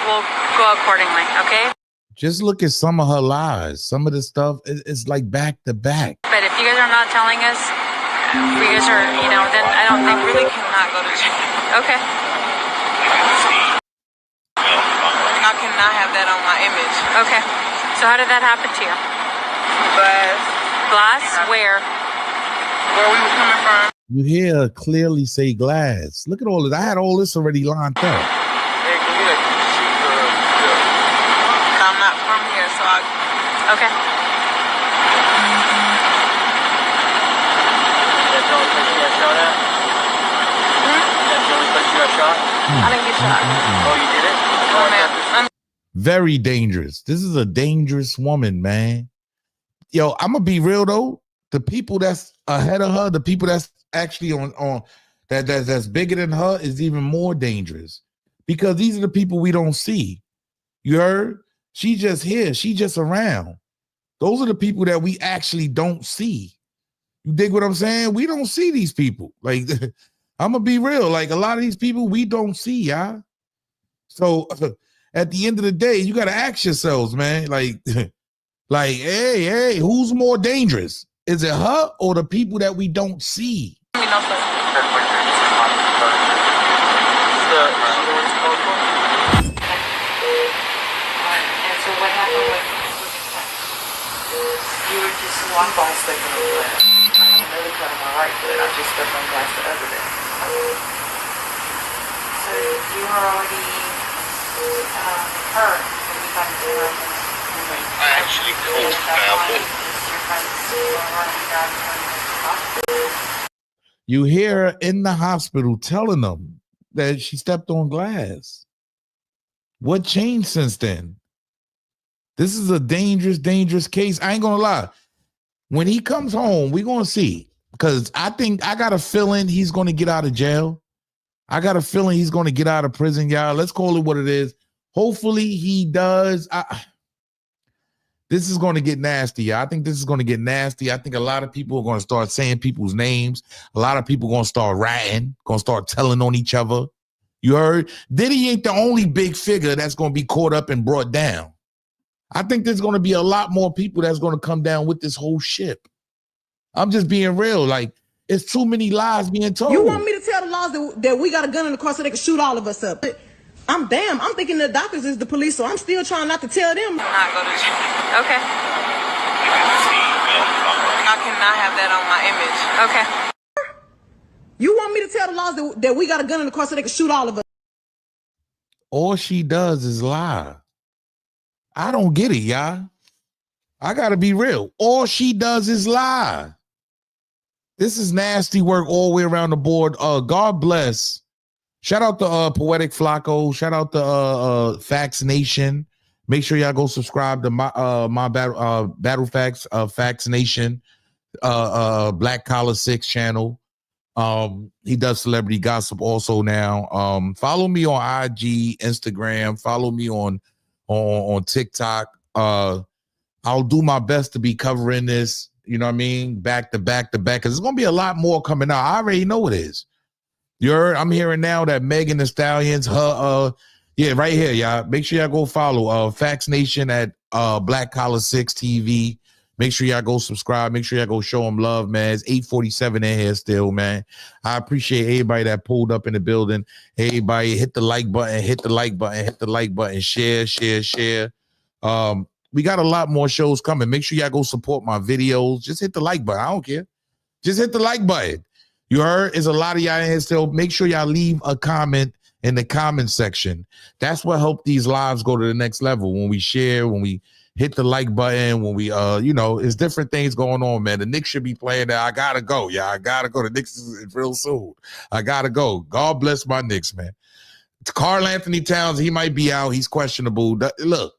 we'll go accordingly, okay? Just look at some of her lies. Some of the stuff is like back to back. But if you guys are not telling us, if you guys are, then I don't think we cannot go to jail. Okay. I cannot have that on my image. Okay. So how did that happen to you? Glass. Glass? Where? Where we were coming from. You hear her clearly say glass. Look at all of that. I had all this already lined up. swag. Okay. That's the only place you got shot at? That's the only place you got shot? I didn't get shot. Oh, you did it? Oh, man. Very dangerous. This is a dangerous woman, man. Yo, I'm gonna be real though. The people that's ahead of her, the people that's actually on that's bigger than her is even more dangerous because these are the people we don't see. You heard? She just here. She just around. Those are the people that we actually don't see. You dig what I'm saying? We don't see these people. Like, I'm gonna be real. Like a lot of these people we don't see, y'all. So at the end of the day, you gotta ask yourselves, man. Like, hey, who's more dangerous? Is it her or the people that we don't see? I mean, no, sir. And so what happened with you were just one bone stepping on glass. I had another cut on my right foot. I just stepped on glass the other day. So you were already hurt when you got into the I actually called Falcon. You hear her in the hospital telling them that she stepped on glass. What changed since then? This is a dangerous, dangerous case. I ain't gonna lie. When he comes home, we're gonna see. Because I got a feeling he's gonna get out of jail. I got a feeling he's gonna get out of prison, y'all. Let's call it what it is. Hopefully he does. This is going to get nasty. Y'all. I think this is going to get nasty. I think a lot of people are going to start saying people's names. A lot of people are going to start ratting, going to start telling on each other. You heard? Diddy ain't the only big figure that's going to be caught up and brought down. I think there's going to be a lot more people that's going to come down with this whole ship. I'm just being real. Like, it's too many lies being told. You want me to tell the laws that we got a gun in the car so they can shoot all of us up? I'm thinking the doctors is the police, so I'm still trying not to tell them. Not go to jail. Okay. I cannot have that on my image. Okay. You want me to tell the laws that we got a gun in the car so they can shoot all of us? All she does is lie. I don't get it, y'all. I got to be real. All she does is lie. This is nasty work all the way around the board. God bless. Shout out to Poetic Flacco. Shout out to Facts Nation. Make sure y'all go subscribe to my Battle Facts Facts Nation Black Collar 6 channel. He does celebrity gossip also now. Follow me on IG, Instagram. Follow me on TikTok. I'll do my best to be covering this. You know what I mean? Back to back to back. Because there's gonna be a lot more coming out. I already know it is. I'm hearing now that Megan Thee Stallion's right here, y'all. Make sure y'all go follow Facts Nation at Black Collar 6 TV. Make sure y'all go subscribe. Make sure y'all go show them love, man. It's 8:47 in here still, man. I appreciate everybody that pulled up in the building. Everybody hit the like button, hit the like button, hit the like button, share. We got a lot more shows coming. Make sure y'all go support my videos. Just hit the like button. I don't care. Just hit the like button. You heard? There's a lot of y'all in here still. Make sure y'all leave a comment in the comment section. That's what helped these lives go to the next level. When we share, when we hit the like button, when we, it's different things going on, man. The Knicks should be playing that. I gotta go. Yeah, I gotta go. The Knicks is real soon. I gotta go. God bless my Knicks, man. Karl Anthony Towns, he might be out. He's questionable. Look,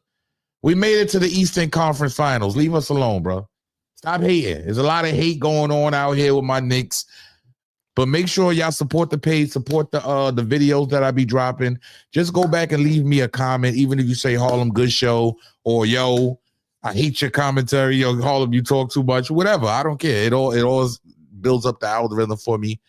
we made it to the Eastern Conference Finals. Leave us alone, bro. Stop hating. There's a lot of hate going on out here with my Knicks. But make sure y'all support the page, support the videos that I be dropping. Just go back and leave me a comment, even if you say Harlem good show or yo, I hate your commentary, yo, Harlem, you talk too much, whatever. I don't care. It all builds up the algorithm for me.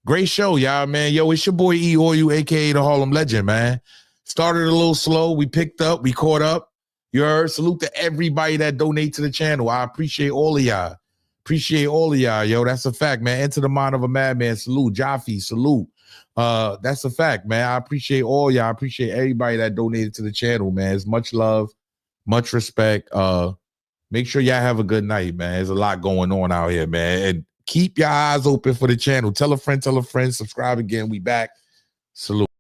Great show, y'all, man. Yo, it's your boy E or you, aka the Harlem Legend, man. Started a little slow. We picked up, we caught up. You heard? Salute to everybody that donate to the channel. I appreciate all of y'all. Appreciate all of y'all, yo. That's a fact, man. Enter the mind of a madman. Salute, Jaffe. Salute. That's a fact, man. I appreciate all y'all. I appreciate everybody that donated to the channel, man. It's much love, much respect. Make sure y'all have a good night, man. There's a lot going on out here, man. And keep your eyes open for the channel. Tell a friend, subscribe again. We back. Salute.